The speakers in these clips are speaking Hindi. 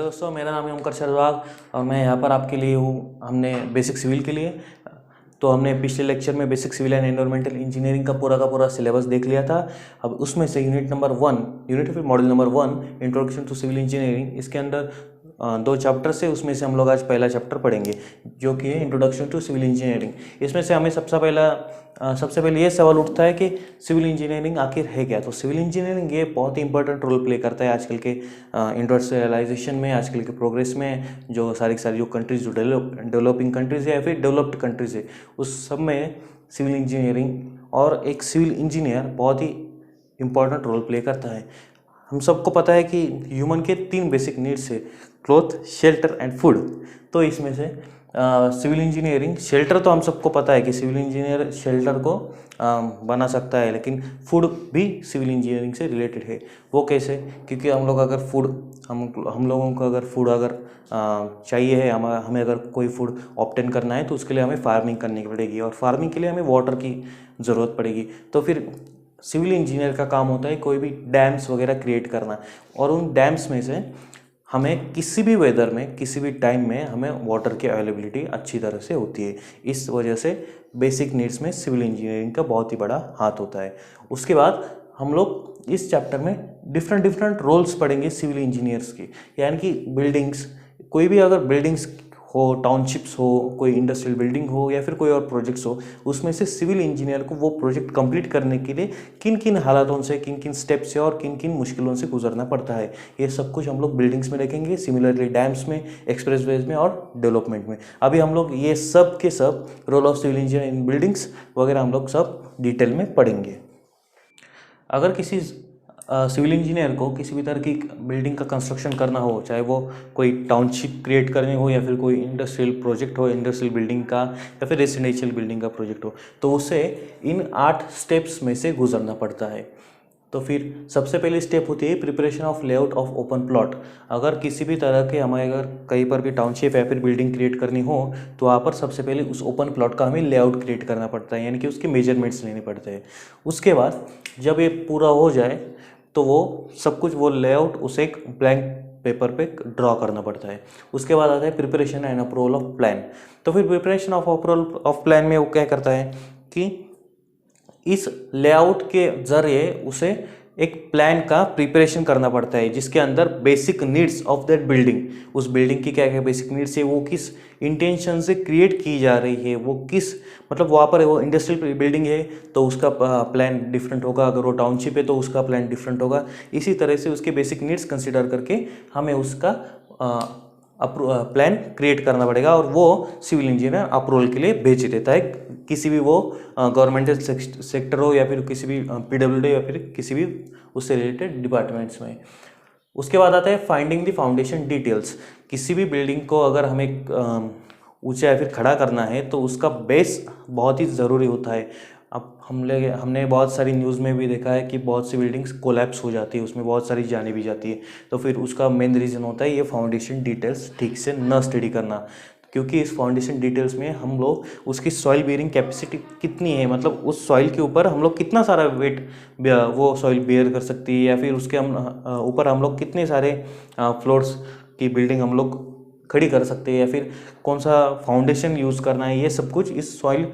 दोस्तों, मेरा नाम है ओमकार शर्वाग और मैं यहाँ पर आपके लिए हूँ। हमने बेसिक सिविल के लिए तो हमने पिछले लेक्चर में basic civil and environmental engineering का पूरा सिलेबस देख लिया था। अब उसमें से यूनिट फिर module number 1 introduction to civil engineering, इसके अंदर 2 चैप्टर्स है। उसमें से हम लोग आज पहला चैप्टर पढ़ेंगे जो कि है इंट्रोडक्शन टू सिविल इंजीनियरिंग। इसमें से हमें सबसे पहले ये सवाल उठता है कि सिविल इंजीनियरिंग आखिर है क्या। तो सिविल इंजीनियरिंग ये बहुत ही इंपॉर्टेंट रोल प्ले करता है आजकल के इंडस्ट्रियलाइजेशन में, आजकल के प्रोग्रेस में। जो सारी जो कंट्रीज जो डेवलपिंग कंट्रीज है या फिर डेवलप्ड कंट्रीज है, उस सब में सिविल इंजीनियरिंग और एक सिविल इंजीनियर बहुत ही इंपॉर्टेंट रोल प्ले करता है। हम सबको पता है कि ह्यूमन के 3 बेसिक नीड्स है, क्लॉथ, शेल्टर एंड फूड। तो इसमें से सिविल इंजीनियरिंग, शेल्टर तो हम सबको पता है कि सिविल इंजीनियर शेल्टर को बना सकता है, लेकिन फूड भी सिविल इंजीनियरिंग से रिलेटेड है। वो कैसे? क्योंकि हम लोगों को अगर फूड चाहिए है, हमें अगर कोई फूड ऑब्टेन करना है तो उसके लिए हमें फार्मिंग करनी पड़ेगी और फार्मिंग के लिए हमें वाटर की ज़रूरत पड़ेगी। तो फिर सिविल इंजीनियर का काम होता है कोई भी डैम्स वगैरह क्रिएट करना, और उन डैम्स में से हमें किसी भी वेदर में, किसी भी टाइम में हमें वाटर की अवेलेबिलिटी अच्छी तरह से होती है। इस वजह से बेसिक नीड्स में सिविल इंजीनियरिंग का बहुत ही बड़ा हाथ होता है। उसके बाद हम लोग इस चैप्टर में डिफरेंट रोल्स पढ़ेंगे सिविल इंजीनियर्स के, यानी कि बिल्डिंग्स, कोई भी अगर बिल्डिंग्स हो, टाउनशिप्स हो, कोई इंडस्ट्रियल बिल्डिंग हो या फिर कोई और प्रोजेक्ट्स हो, उसमें से सिविल इंजीनियर को वो प्रोजेक्ट कंप्लीट करने के लिए किन किन हालातों से, किन किन स्टेप्स से और किन किन मुश्किलों से गुजरना पड़ता है, ये सब कुछ हम लोग बिल्डिंग्स में देखेंगे। सिमिलरली डैम्स में, एक्सप्रेसवेज में और डेवलपमेंट में। अभी हम लोग ये सब के सब role of civil engineer in buildings वगैरह हम लोग सब डिटेल में पढ़ेंगे। अगर किसी सिविल इंजीनियर को किसी भी तरह की बिल्डिंग का कंस्ट्रक्शन करना हो, चाहे वो कोई टाउनशिप क्रिएट करनी हो या फिर कोई इंडस्ट्रियल प्रोजेक्ट हो, इंडस्ट्रियल बिल्डिंग का या फिर रेसिडेंशियल बिल्डिंग का प्रोजेक्ट हो, तो उसे इन 8 स्टेप्स में से गुजरना पड़ता है। तो फिर सबसे पहली स्टेप होती है preparation of layout of open plot. अगर किसी भी तरह के हमें अगर कहीं पर भी टाउनशिप या फिर बिल्डिंग क्रिएट करनी हो, तो वहाँ पर सबसे पहले उस ओपन प्लॉट का हमें लेआउट क्रिएट करना पड़ता है, यानी कि उसके मेजरमेंट्स लेने पड़ते हैं। उसके बाद जब ये पूरा हो जाए तो वो सब कुछ, वो लेआउट उसे एक ब्लैंक पेपर पे ड्रॉ करना पड़ता है। उसके बाद आता है preparation and approval of plan. तो फिर preparation of approval of plan में वो क्या करता है कि इस लेआउट के जरिए उसे एक प्लान का प्रिपरेशन करना पड़ता है, जिसके अंदर basic needs of that building, उस बिल्डिंग की क्या क्या बेसिक नीड्स है, वो किस इंटेंशन से क्रिएट की जा रही है, वो किस मतलब वहाँ पर वो इंडस्ट्रियल बिल्डिंग है तो उसका प्लान डिफरेंट होगा, अगर वो टाउनशिप है तो उसका प्लान डिफरेंट होगा। इसी तरह से उसके बेसिक नीड्स कंसिडर करके हमें उसका प्लान क्रिएट करना पड़ेगा, और वो सिविल इंजीनियर अप्रूवल के लिए भेज देता है, किसी भी वो गवर्नमेंटल सेक्टर हो या फिर किसी भी PWD या फिर किसी भी उससे रिलेटेड डिपार्टमेंट्स में। उसके बाद आता है फाइंडिंग द फाउंडेशन डिटेल्स। किसी भी बिल्डिंग को अगर हमें ऊंचा या फिर खड़ा करना है तो उसका बेस बहुत ही ज़रूरी होता है। अब हमने बहुत सारी न्यूज़ में भी देखा है कि बहुत सी बिल्डिंग्स कोलैप्स हो जाती है, उसमें बहुत सारी जाने भी जाती है। तो फिर उसका मेन रीज़न होता है ये फाउंडेशन डिटेल्स ठीक से न स्टडी करना, क्योंकि इस फाउंडेशन डिटेल्स में हम लोग उसकी सॉइल बेयरिंग कैपेसिटी कितनी है, मतलब उस सॉइल के ऊपर हम लोग कितना सारा वेट वो सॉइल बेयर कर सकती है, या फिर उसके ऊपर हम लोग कितने सारे फ्लोर्स की बिल्डिंग हम लोग खड़ी कर सकते हैं, या फिर कौन सा फाउंडेशन यूज़ करना है, ये सब कुछ इस सॉइल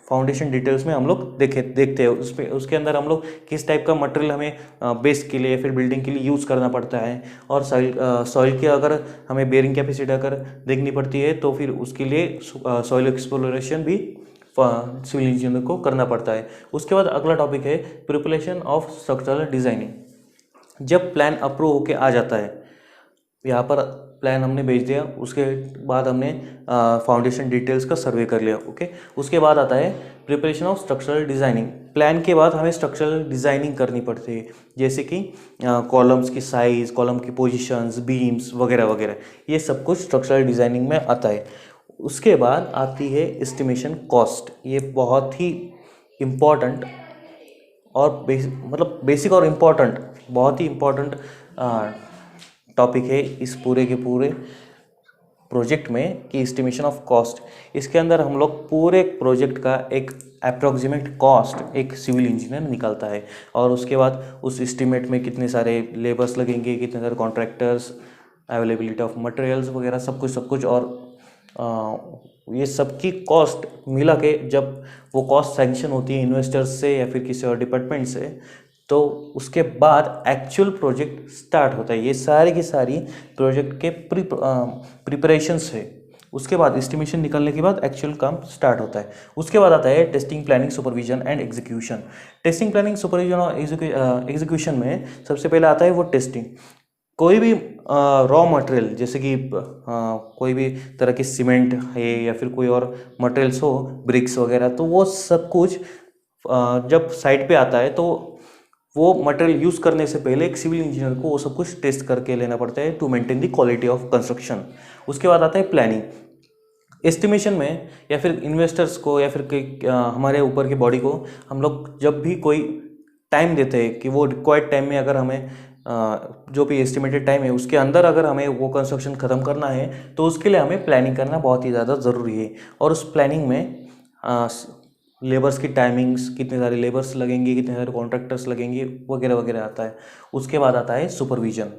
फाउंडेशन डिटेल्स में हम लोग देखते हैं। उसके अंदर हम लोग किस टाइप का मटेरियल हमें बेस के लिए या फिर बिल्डिंग के लिए यूज़ करना पड़ता है, और सॉइल की अगर हमें बेयरिंग कैपेसिटी अगर देखनी पड़ती है तो फिर उसके लिए सॉइल एक्सप्लोरेशन भी सिविल इंजीनियर को करना पड़ता है। उसके बाद अगला टॉपिक है प्रिपरेशन ऑफ स्ट्रक्चरल डिज़ाइनिंग। जब प्लान अप्रूव होके आ जाता है, यहाँ पर प्लान हमने भेज दिया, उसके बाद हमने फाउंडेशन डिटेल्स का सर्वे कर लिया, ओके। उसके बाद आता है preparation of structural designing. Plan के बाद हमें स्ट्रक्चरल डिज़ाइनिंग करनी पड़ती है, जैसे कि कॉलम्स की साइज़, कॉलम की पोजीशंस, बीम्स वगैरह वगैरह, ये सब कुछ स्ट्रक्चरल डिज़ाइनिंग में आता है। उसके बाद आती है एस्टिमेशन कॉस्ट। ये बहुत ही इम्पॉर्टेंट और बेसिक और इम्पॉर्टेंट, बहुत ही इम्पॉर्टेंट टॉपिक है इस पूरे के पूरे प्रोजेक्ट में कि एस्टिमेशन ऑफ कॉस्ट। इसके अंदर हम लोग पूरे प्रोजेक्ट का एक अप्रॉक्सीमेट कॉस्ट एक सिविल इंजीनियर निकालता है, और उसके बाद उस एस्टिमेट में कितने सारे लेबर्स लगेंगे, कितने सारे कॉन्ट्रैक्टर्स, अवेलेबिलिटी ऑफ मटेरियल्स वगैरह सब कुछ और ये सब की कॉस्ट मिला के जब वो कॉस्ट सैंक्शन होती है इन्वेस्टर्स से या फिर किसी और डिपार्टमेंट से, तो उसके बाद एक्चुअल प्रोजेक्ट स्टार्ट होता है। ये सारी की सारी प्रोजेक्ट के प्रिपरेशंस है। उसके बाद एस्टिमेशन निकलने के बाद एक्चुअल काम स्टार्ट होता है। उसके बाद आता है testing, planning, supervision and execution. Testing, planning, supervision और एग्जीक्यूशन में सबसे पहले आता है वो टेस्टिंग। कोई भी रॉ मटेरियल जैसे कि कोई भी तरह की सीमेंट है या फिर कोई और मटेरियल्स हो, ब्रिक्स वगैरह, तो वो सब कुछ जब साइट पे आता है तो वो मटेरियल यूज़ करने से पहले एक सिविल इंजीनियर को वो सब कुछ टेस्ट करके लेना पड़ता है to maintain the quality of construction. उसके बाद आता है प्लानिंग। एस्टिमेशन में या फिर इन्वेस्टर्स को या फिर हमारे ऊपर की बॉडी को हम लोग जब भी कोई टाइम देते हैं कि वो रिक्वायर्ड टाइम में अगर हमें जो भी एस्टिमेटेड टाइम है उसके अंदर अगर हमें वो कंस्ट्रक्शन ख़त्म करना है तो उसके लिए हमें प्लानिंग करना बहुत ही ज़्यादा ज़रूरी है। और उस प्लानिंग में लेबर्स की टाइमिंग्स, कितने सारे लेबर्स लगेंगे, कितने सारे कॉन्ट्रैक्टर्स लगेंगे वगैरह वगैरह आता है। उसके बाद आता है सुपरविजन।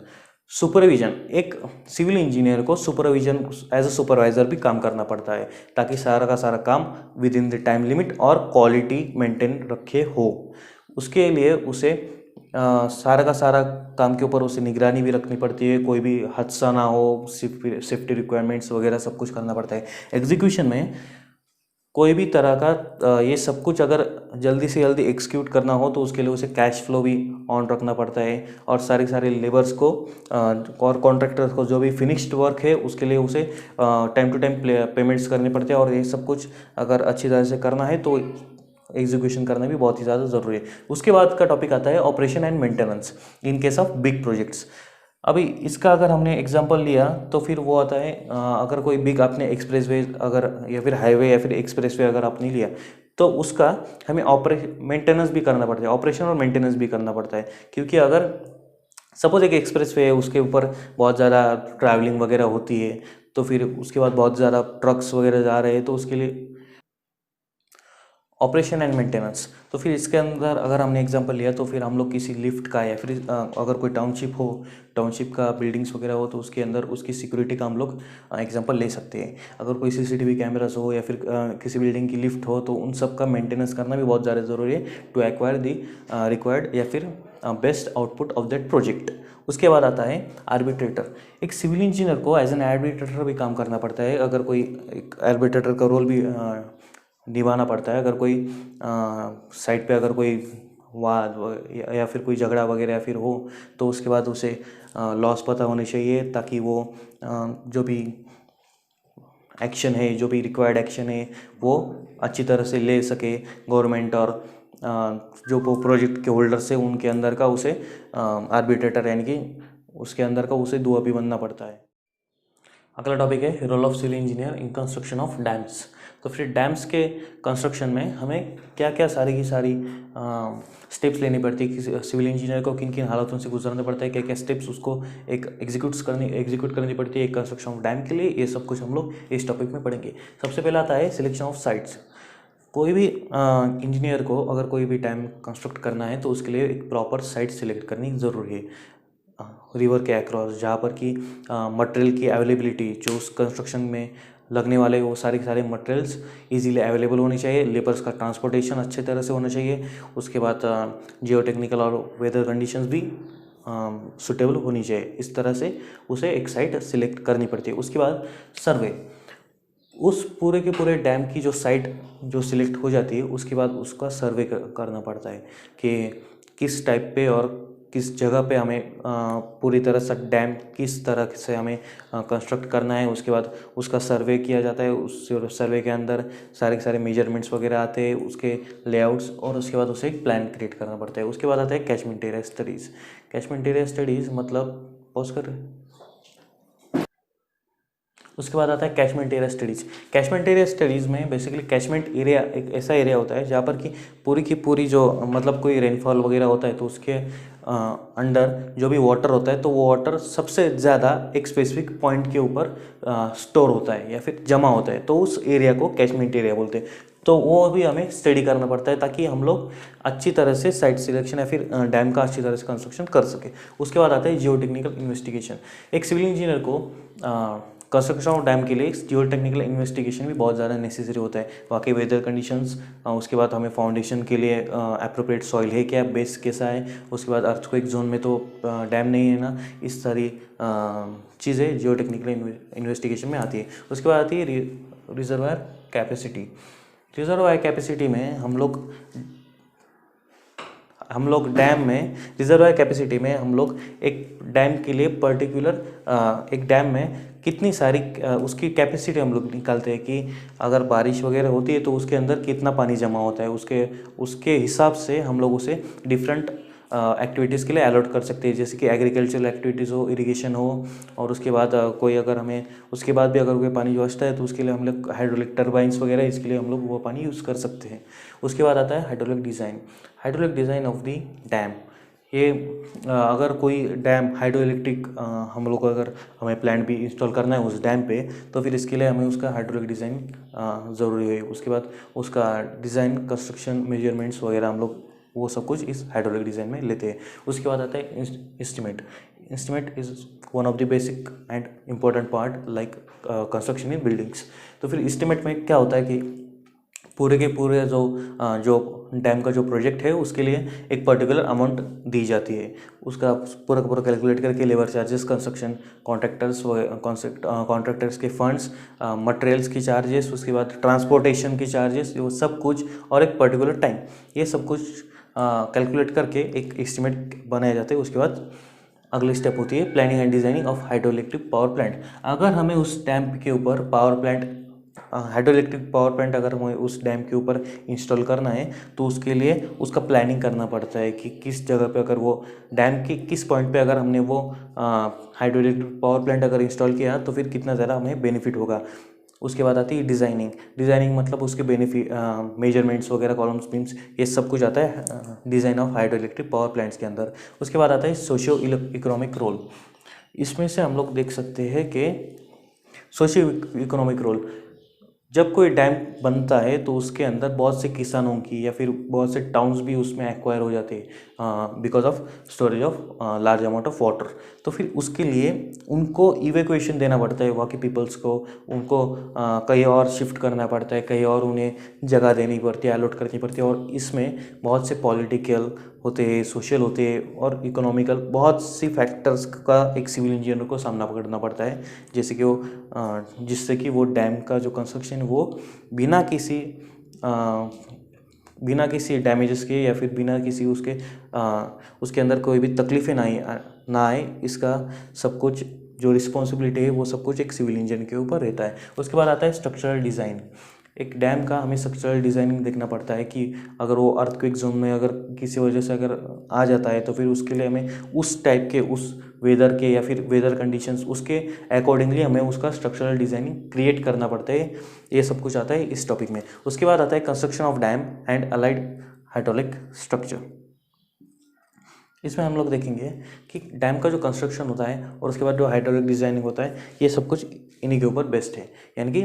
सुपरविजन, एक सिविल इंजीनियर को सुपरविजन एज अ सुपरवाइज़र भी काम करना पड़ता है ताकि सारा का सारा काम with in the time limit और क्वालिटी मेंटेन रखे हो। उसके लिए उसे सारा का सारा काम के ऊपर उसे निगरानी भी रखनी पड़ती है, कोई भी हादसा ना हो, सेफ्टी रिक्वायरमेंट्स वगैरह सब कुछ करना पड़ता है। एग्जीक्यूशन में कोई भी तरह का ये सब कुछ अगर जल्दी से जल्दी एग्जीक्यूट करना हो तो उसके लिए उसे कैश फ्लो भी ऑन रखना पड़ता है और सारे लेबर्स को और कॉन्ट्रैक्टर्स को जो भी फिनिश्ड वर्क है उसके लिए उसे टाइम टू टाइम पेमेंट्स करने पड़ते हैं। और ये सब कुछ अगर अच्छी तरह से करना है तो एग्जीक्यूशन करना भी बहुत ही ज़्यादा ज़रूरी है। उसके बाद का टॉपिक आता है operation and maintenance in case of big projects. अभी इसका अगर हमने एग्जांपल लिया तो फिर वो आता है अगर कोई बिग आपने एक्सप्रेसवे अगर या फिर हाईवे या फिर एक्सप्रेसवे अगर आपने लिया तो उसका हमें मेंटेनेंस भी करना पड़ता है, ऑपरेशन और मेंटेनेंस भी करना पड़ता है। क्योंकि अगर सपोज एक एक्सप्रेसवे है उसके ऊपर बहुत ज़्यादा ट्रैवलिंग वगैरह होती है तो फिर उसके बाद बहुत ज़्यादा ट्रक्स वगैरह जा रहे हैं तो उसके लिए ऑपरेशन एंड मेंटेनेंस। तो फिर इसके अंदर अगर हमने एग्जांपल लिया तो फिर हम लोग किसी लिफ्ट का या फिर अगर कोई टाउनशिप हो, टाउनशिप का बिल्डिंग्स वगैरह हो तो उसके अंदर उसकी सिक्योरिटी का हम लोग एग्जांपल ले सकते हैं। अगर कोई सीसीटीवी कैमरास हो या फिर किसी बिल्डिंग की लिफ्ट हो तो उन सब का मेंटेनेंस करना भी बहुत ज़्यादा ज़रूरी है टू एक्वायर दी रिक्वायर्ड या फिर best output of that project. उसके बाद आता है आर्बिट्रेटर। एक सिविल इंजीनियर को एज एन आर्बिट्रेटर भी काम करना पड़ता है। अगर कोई एक आर्बिट्रेटर का रोल भी निभाना पड़ता है। अगर कोई साइट पे अगर कोई वाद या फिर कोई झगड़ा वगैरह या फिर हो तो उसके बाद उसे लॉस पता होने चाहिए ताकि वो जो भी एक्शन है, जो भी रिक्वायर्ड एक्शन है वो अच्छी तरह से ले सके गवर्नमेंट और जो वो प्रोजेक्ट के होल्डर्स है उनके अंदर का उसे आर्बिट्रेटर यानी कि उसके अंदर का उसे दुआ भी बनना पड़ता है। अगला टॉपिक है role of civil engineer in construction of dams. तो फिर डैम्स के कंस्ट्रक्शन में हमें क्या क्या सारी की सारी स्टेप्स लेनी पड़ती है, सिविल इंजीनियर को किन किन हालातों से गुजरना पड़ता है, क्या क्या स्टेप्स उसको एक एग्जीक्यूट करनी पड़ती है एक कंस्ट्रक्शन ऑफ डैम के लिए, ये सब कुछ हम लोग इस टॉपिक में पढ़ेंगे। सबसे पहला आता है सिलेक्शन ऑफ साइट्स। कोई भी इंजीनियर को अगर कोई भी डैम कंस्ट्रक्ट करना है तो उसके लिए एक प्रॉपर साइट सिलेक्ट करनी ज़रूरी है रिवर के अक्रॉस, जहाँ पर कि मटेरियल की अवेलेबिलिटी जो उस कंस्ट्रक्शन में लगने वाले वो सारे मटेरियल्स इजीली अवेलेबल होनी चाहिए, लेबर्स का ट्रांसपोर्टेशन अच्छे तरह से होना चाहिए। उसके बाद जियो टेक्निकल और वेदर कंडीशंस भी सुटेबल होनी चाहिए। इस तरह से उसे एक साइट सिलेक्ट करनी पड़ती है। उसके बाद सर्वे, उस पूरे के पूरे डैम की जो साइट जो सिलेक्ट हो जाती है उसके बाद उसका सर्वे करना पड़ता है कि किस टाइप पे और किस जगह पे हमें पूरी तरह से डैम किस तरह से हमें कंस्ट्रक्ट करना है। उसके बाद उसका सर्वे किया जाता है। उस सर्वे के अंदर सारे के सारे मेजरमेंट्स वगैरह आते हैं, उसके लेआउट्स, और उसके बाद उसे एक प्लान क्रिएट करना पड़ता है। उसके बाद आता है catchment area studies. Catchment area studies मतलब पॉज कर रहे हैं। उसके बाद आता है catchment area studies. Catchment area studies में बेसिकली कैचमेंट एरिया एक ऐसा एरिया होता है जहाँ पर कि पूरी की पूरी जो मतलब कोई रेनफॉल वगैरह होता है तो उसके अंडर जो भी वाटर होता है तो वो वाटर सबसे ज़्यादा एक स्पेसिफिक पॉइंट के ऊपर स्टोर होता है या फिर जमा होता है, तो उस एरिया को कैचमेंट एरिया बोलते हैं। तो वो भी हमें स्टडी करना पड़ता है ताकि हम लोग अच्छी तरह से साइट सिलेक्शन या फिर डैम का अच्छी तरह से कंस्ट्रक्शन कर सके। उसके बाद आता है जियो टेक्निकल इन्वेस्टिगेशन। एक सिविल इंजीनियर को कंस्ट्रक्शन ऑफ डैम के लिए जियो टेक्निकल इन्वेस्टिगेशन भी बहुत ज़्यादा नेसेसरी होता है। वाकई वेदर कंडीशंस, उसके बाद हमें फाउंडेशन के लिए अप्रोप्रिएट सॉइल है क्या, बेस कैसा है, उसके बाद अर्थक्वेक जोन में तो डैम नहीं है ना, इस सारी चीज़ें जियो टेक्निकल इन्वेस्टिगेशन में आती है। उसके बाद आती है रिजर्वायर कैपेसिटी। रिजर्वायर कैपेसिटी में हम लोग डैम में रिजर्वायर कैपेसिटी में हम लोग एक डैम के लिए पर्टिकुलर एक डैम में कितनी सारी उसकी कैपेसिटी हम लोग निकालते हैं कि अगर बारिश वगैरह होती है तो उसके अंदर कितना पानी जमा होता है, उसके हिसाब से हम लोग उसे डिफरेंट एक्टिविटीज़ के लिए अलॉट कर सकते हैं, जैसे कि एग्रीकल्चरल एक्टिविटीज़ हो, इरिगेशन हो, और उसके बाद कोई अगर हमें उसके बाद भी अगर कोई पानी जो बचता है तो उसके लिए हम लोग हाइड्रोलिक टर्बाइंस वगैरह, इसके लिए हम लोग वो पानी यूज़ कर सकते हैं। उसके बाद आता है hydraulic design. Hydraulic design of the dam. ये अगर कोई डैम हाइड्रो इलेक्ट्रिक हम लोग को अगर हमें प्लांट भी इंस्टॉल करना है उस डैम पे, तो फिर इसके लिए हमें उसका हाइड्रोलिक डिज़ाइन ज़रूरी है। उसके बाद उसका डिज़ाइन, कंस्ट्रक्शन, मेजरमेंट्स वगैरह हम लोग वो सब कुछ इस हाइड्रोलिक डिज़ाइन में लेते हैं। उसके बाद आता है estimate. Estimate is one of the basic and important part like construction in buildings. तो फिर एस्टिमेट में क्या होता है कि पूरे के पूरे जो डैम का जो प्रोजेक्ट है उसके लिए एक पर्टिकुलर अमाउंट दी जाती है, उसका पूरा का पूरा कैलकुलेट करके लेबर चार्जेस, कंस्ट्रक्शन कॉन्ट्रैक्टर्स के फंड्स, मटेरियल्स की चार्जेस, उसके बाद ट्रांसपोर्टेशन की चार्जेस, वो सब कुछ और एक पर्टिकुलर टाइम, ये सब कुछ कैलकुलेट करके एक एस्टिमेट बनाया जाता है। उसके बाद अगली स्टेप होती है planning and designing of hydroelectric power plant. अगर हमें उस डैम के ऊपर हाइड्रोइलेक्ट्रिक पावर प्लांट अगर हमें उस डैम के ऊपर इंस्टॉल करना है तो उसके लिए उसका प्लानिंग करना पड़ता है कि किस जगह पे अगर वो डैम के किस पॉइंट पे अगर हमने वो हाइड्रोइलेक्ट्रिक पावर प्लांट अगर इंस्टॉल किया तो फिर कितना ज़्यादा हमें बेनिफिट होगा। उसके बाद आती है डिज़ाइनिंग। डिज़ाइनिंग मतलब उसके बेनिफिट, मेजरमेंट्स वगैरह, कॉलम्स, बीम्स, ये सब कुछ आता है design of hydroelectric power plants के अंदर। उसके बाद आता है सोशियो इकोनॉमिक रोल। इसमें से हम लोग देख सकते हैं कि सोशियो इकोनॉमिक रोल, जब कोई डैम बनता है तो उसके अंदर बहुत से किसानों की या फिर बहुत से टाउन्स भी उसमें एक्वायर हो जाते हैं because of storage of large amount of water. तो फिर उसके लिए उनको इवैक्यूएशन देना पड़ता है, वहाँ के पीपल्स को, उनको कहीं और शिफ्ट करना पड़ता है, कहीं और उन्हें जगह देनी पड़ती है, अलॉट करनी पड़ती है। और इसमें बहुत से पॉलिटिकल होते हैं, सोशल होते हैं और इकोनॉमिकल, बहुत सी फैक्टर्स का एक सिविल इंजीनियर को सामना करना पड़ता है, जैसे कि जिससे कि वो डैम का जो कंस्ट्रक्शन वो बिना किसी डैमेजेस के या फिर बिना किसी उसके अंदर कोई भी तकलीफें ना आए, इसका सब कुछ जो रिस्पॉन्सिबिलिटी है वो सब कुछ एक सिविल इंजीनियर के ऊपर रहता है। उसके बाद आता है स्ट्रक्चरल डिज़ाइन। एक डैम का हमें स्ट्रक्चरल डिज़ाइनिंग देखना पड़ता है कि अगर वो अर्थक्वेक जोन में अगर किसी वजह से अगर आ जाता है तो फिर उसके लिए हमें उस टाइप के, उस वेदर के या फिर वेदर कंडीशंस उसके अकॉर्डिंगली हमें उसका स्ट्रक्चरल डिज़ाइनिंग क्रिएट करना पड़ता है। ये सब कुछ आता है इस टॉपिक में। उसके बाद आता है construction of dam and allied hydraulic structure. इसमें हम लोग देखेंगे कि डैम का जो कंस्ट्रक्शन होता है और उसके बाद जो हाइड्रोलिक डिज़ाइनिंग होता है, ये सब कुछ इन्हीं के ऊपर बेस्ट है। यानी कि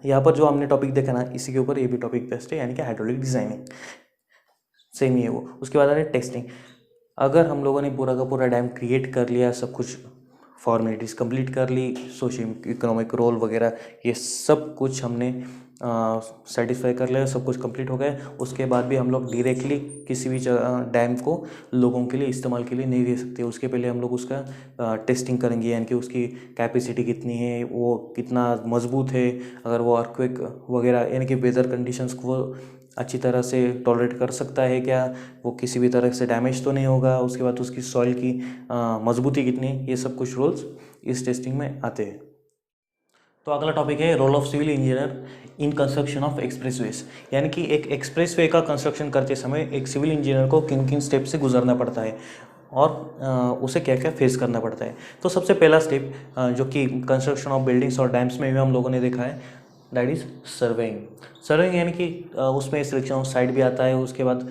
यहाँ पर जो हमने टॉपिक देखा ना, इसी के ऊपर ये भी टॉपिक बेस्ट है, यानी कि हाइड्रोलिक डिज़ाइनिंग सेम ही है वो। उसके बाद आ रहा है टेस्टिंग। अगर हम लोगों ने पूरा का पूरा डैम क्रिएट कर लिया, सब कुछ फॉर्मेलिटीज़ कंप्लीट कर ली, सोशियो इकोनॉमिक रोल वगैरह ये सब कुछ हमने सेटिस्फाई कर लिया, सब कुछ कंप्लीट हो गया, उसके बाद भी हम लोग डायरेक्टली किसी भी डैम को लोगों के लिए इस्तेमाल के लिए नहीं दे सकते। उसके पहले हम लोग उसका टेस्टिंग करेंगे, यानी कि उसकी कैपेसिटी कितनी है, वो कितना मजबूत है, अगर वो अर्थक्वेक वगैरह यानी कि वेदर कंडीशंस को वो अच्छी तरह से टॉलरेट कर सकता है क्या, वो किसी भी तरह से डैमेज तो नहीं होगा। उसके बाद उसकी सॉइल की मजबूती कितनी, ये सब कुछ रोल्स इस टेस्टिंग में आते हैं। तो अगला टॉपिक है role of civil engineer in construction of expressways. यानी कि एक एक्सप्रेसवे का कंस्ट्रक्शन करते समय एक सिविल इंजीनियर को किन किन स्टेप से गुजरना पड़ता है और उसे क्या क्या फेस करना पड़ता है। तो सबसे पहला स्टेप जो कि कंस्ट्रक्शन ऑफ बिल्डिंग्स और डैम्स में भी हम लोगों ने देखा है, दैट इज़ सर्वेइंग। सर्वेइंग यानी कि उसमें सिलेक्शन ऑफ साइट भी आता है। उसके बाद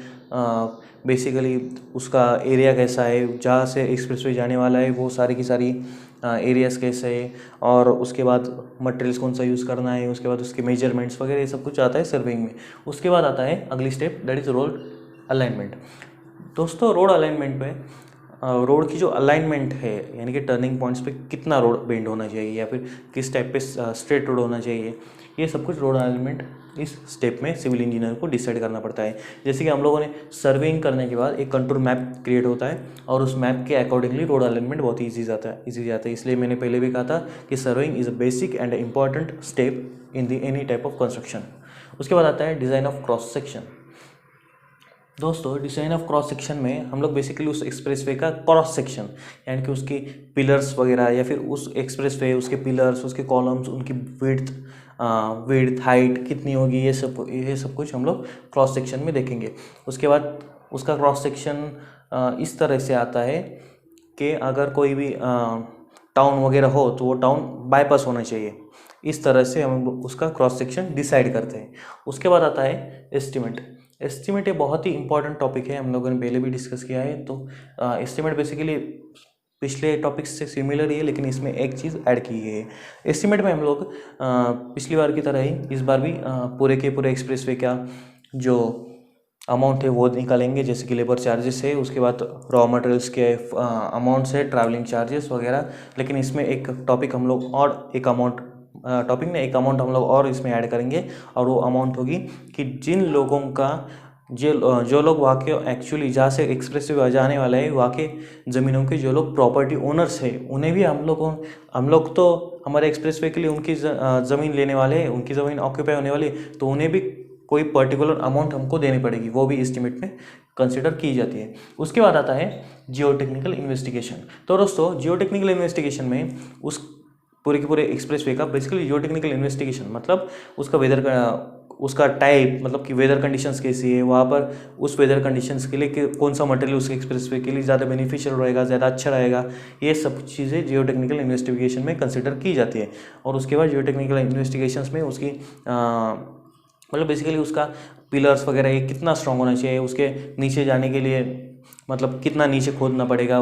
बेसिकली उसका एरिया कैसा है, जहाँ से एक्सप्रेसवे जाने वाला है, वो सारी की सारी एरियाज कैसे है, और उसके बाद मटेरियल्स कौन सा यूज़ करना है, उसके बाद उसके मेजरमेंट्स वगैरह ये सब कुछ आता है सर्वेइंग में। उसके बाद आता है अगली step, that is road alignment. दोस्तों रोड अलाइनमेंट में रोड की जो अलाइनमेंट है, यानी कि टर्निंग पॉइंट्स पे कितना रोड बेंड होना चाहिए या फिर किस टाइप पे स्ट्रेट रोड होना चाहिए, ये सब कुछ रोड अलाइनमेंट इस स्टेप में सिविल इंजीनियर को डिसाइड करना पड़ता है। जैसे कि हम लोगों ने सर्वेइंग करने के बाद एक कंटूर मैप क्रिएट होता है और उस मैप के अकॉर्डिंगली रोड अलाइनमेंट बहुत ही ईजी जाता है। इसलिए मैंने पहले भी कहा था कि surveying is a basic and important step in the any type of construction. उसके बाद आता है डिज़ाइन ऑफ क्रॉस सेक्शन। दोस्तों डिज़ाइन ऑफ क्रॉस सेक्शन में हम लोग बेसिकली उस एक्सप्रेसवे का क्रॉस सेक्शन, यानी कि उसकी पिलर्स वगैरह या फिर उस एक्सप्रेसवे उसके पिलर्स, उसके कॉलम्स, उनकी विड्थ हाइट कितनी होगी, ये सब कुछ हम लोग क्रॉस सेक्शन में देखेंगे। उसके बाद उसका क्रॉस सेक्शन इस तरह से आता है कि अगर कोई भी टाउन वगैरह हो तो वो टाउन बाईपास होना चाहिए। इस तरह से हम उसका क्रॉस सेक्शन डिसाइड करते हैं। उसके बाद आता है एस्टिमेट। एस्टिमेट ये बहुत ही इंपॉर्टेंट टॉपिक है, हम लोगों ने पहले भी डिस्कस किया है। तो एस्टिमेट बेसिकली पिछले टॉपिक्स से सिमिलर ही है, लेकिन इसमें एक चीज़ ऐड की गई है। एस्टिमेट में हम लोग पिछली बार की तरह ही इस बार भी पूरे के पूरे एक्सप्रेसवे का जो अमाउंट है वो निकालेंगे, जैसे कि लेबर चार्जेस है, उसके बाद रॉ मटेरियल्स के अमाउंट्स है, ट्रैवलिंग चार्जेस वगैरह। लेकिन इसमें एक टॉपिक हम लोग और एक अमाउंट हम लोग और इसमें ऐड करेंगे, और वो अमाउंट होगी कि जिन लोगों का जो लोग वहाँ के एक्चुअली जहाँ से एक्सप्रेस वे जाने वाला है वहाँ के ज़मीनों के जो लोग प्रॉपर्टी ओनर्स हैं, उन्हें भी हम लोग तो हमारे एक्सप्रेस वे के लिए उनकी ज़मीन लेने वाले हैं, उनकी ज़मीन ऑक्यूपाई होने वाली है, तो उन्हें भी कोई पर्टिकुलर अमाउंट हमको देनी पड़ेगी, वो भी एस्टिमेट में कंसिडर की जाती है। उसके बाद आता है जियोटेक्निकल इन्वेस्टिगेशन। तो दोस्तों जियोटेक्निकल इन्वेस्टिगेशन में उस पूरे के पूरे एक्सप्रेसवे का बेसिकली जियोटेक्निकल इन्वेस्टिगेशन मतलब उसका वेदर का, उसका टाइप, मतलब कि वेदर कंडीशंस कैसी है वहाँ पर, उस वेदर कंडीशंस के लिए कौन सा मटेरियल उसके एक्सप्रेसवे के लिए ज़्यादा बेनिफिशियल रहेगा, ज़्यादा अच्छा रहेगा, ये सब चीज़ें जियोटेक्निकल इन्वेस्टिगेशन में कंसिडर की जाती है। और उसके बाद जियोटेक्निकल इन्वेस्टिगेशंस में उसकी मतलब बेसिकली उसका पिलर्स वगैरह ये कितना स्ट्रॉन्ग होना चाहिए, उसके नीचे जाने के लिए मतलब कितना नीचे खोदना पड़ेगा,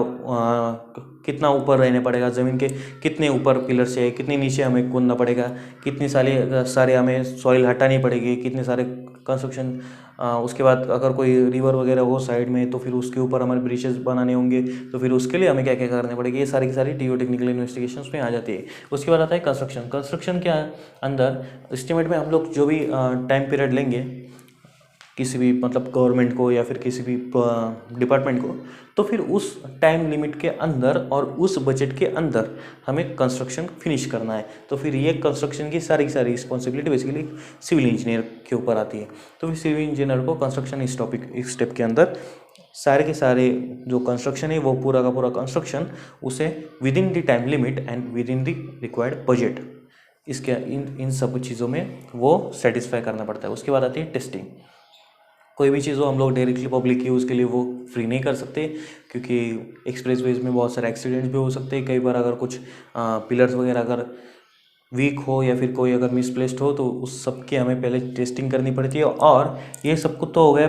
कितना ऊपर रहने पड़ेगा, ज़मीन के कितने ऊपर पिलर चाहिए, कितने नीचे हमें खोदना पड़ेगा, कितनी सारे हमें सॉइल हटानी पड़ेगी, कितने सारे कंस्ट्रक्शन। उसके बाद अगर कोई रिवर वगैरह हो साइड में तो फिर उसके ऊपर हमारे ब्रिजेस बनाने होंगे, तो फिर उसके लिए हमें क्या क्या करने पड़ेगी, ये सारी की सारी जियोटेक्निकल इन्वेस्टिगेशंस में आ जाती है। उसके बाद आता है कंस्ट्रक्शन के अंदर एस्टिमेट में हम लोग जो भी टाइम पीरियड लेंगे किसी भी मतलब गवर्नमेंट को या फिर किसी भी डिपार्टमेंट को, तो फिर उस टाइम लिमिट के अंदर और उस बजट के अंदर हमें कंस्ट्रक्शन फिनिश करना है। तो फिर ये कंस्ट्रक्शन की सारी रिस्पॉन्सिबिलिटी बेसिकली सिविल इंजीनियर के ऊपर आती है। तो फिर सिविल इंजीनियर को कंस्ट्रक्शन इस स्टेप के अंदर सारे के सारे जो कंस्ट्रक्शन है वो पूरा का पूरा कंस्ट्रक्शन उसे with in the time limit and with in the required budget, इसके इन सब चीज़ों में वो सेटिस्फाई करना पड़ता है। उसके बाद आती है टेस्टिंग। कोई भी चीज़ हो हम लोग डायरेक्टली पब्लिक यूज़ के लिए वो फ्री नहीं कर सकते, क्योंकि एक्सप्रेसवेज में बहुत सारे एक्सीडेंट्स भी हो सकते हैं। कई बार अगर कुछ पिलर्स वगैरह अगर वीक हो या फिर कोई अगर मिसप्लेस्ड हो तो उस सब की हमें पहले टेस्टिंग करनी पड़ती है। और ये सब कुछ तो हो गया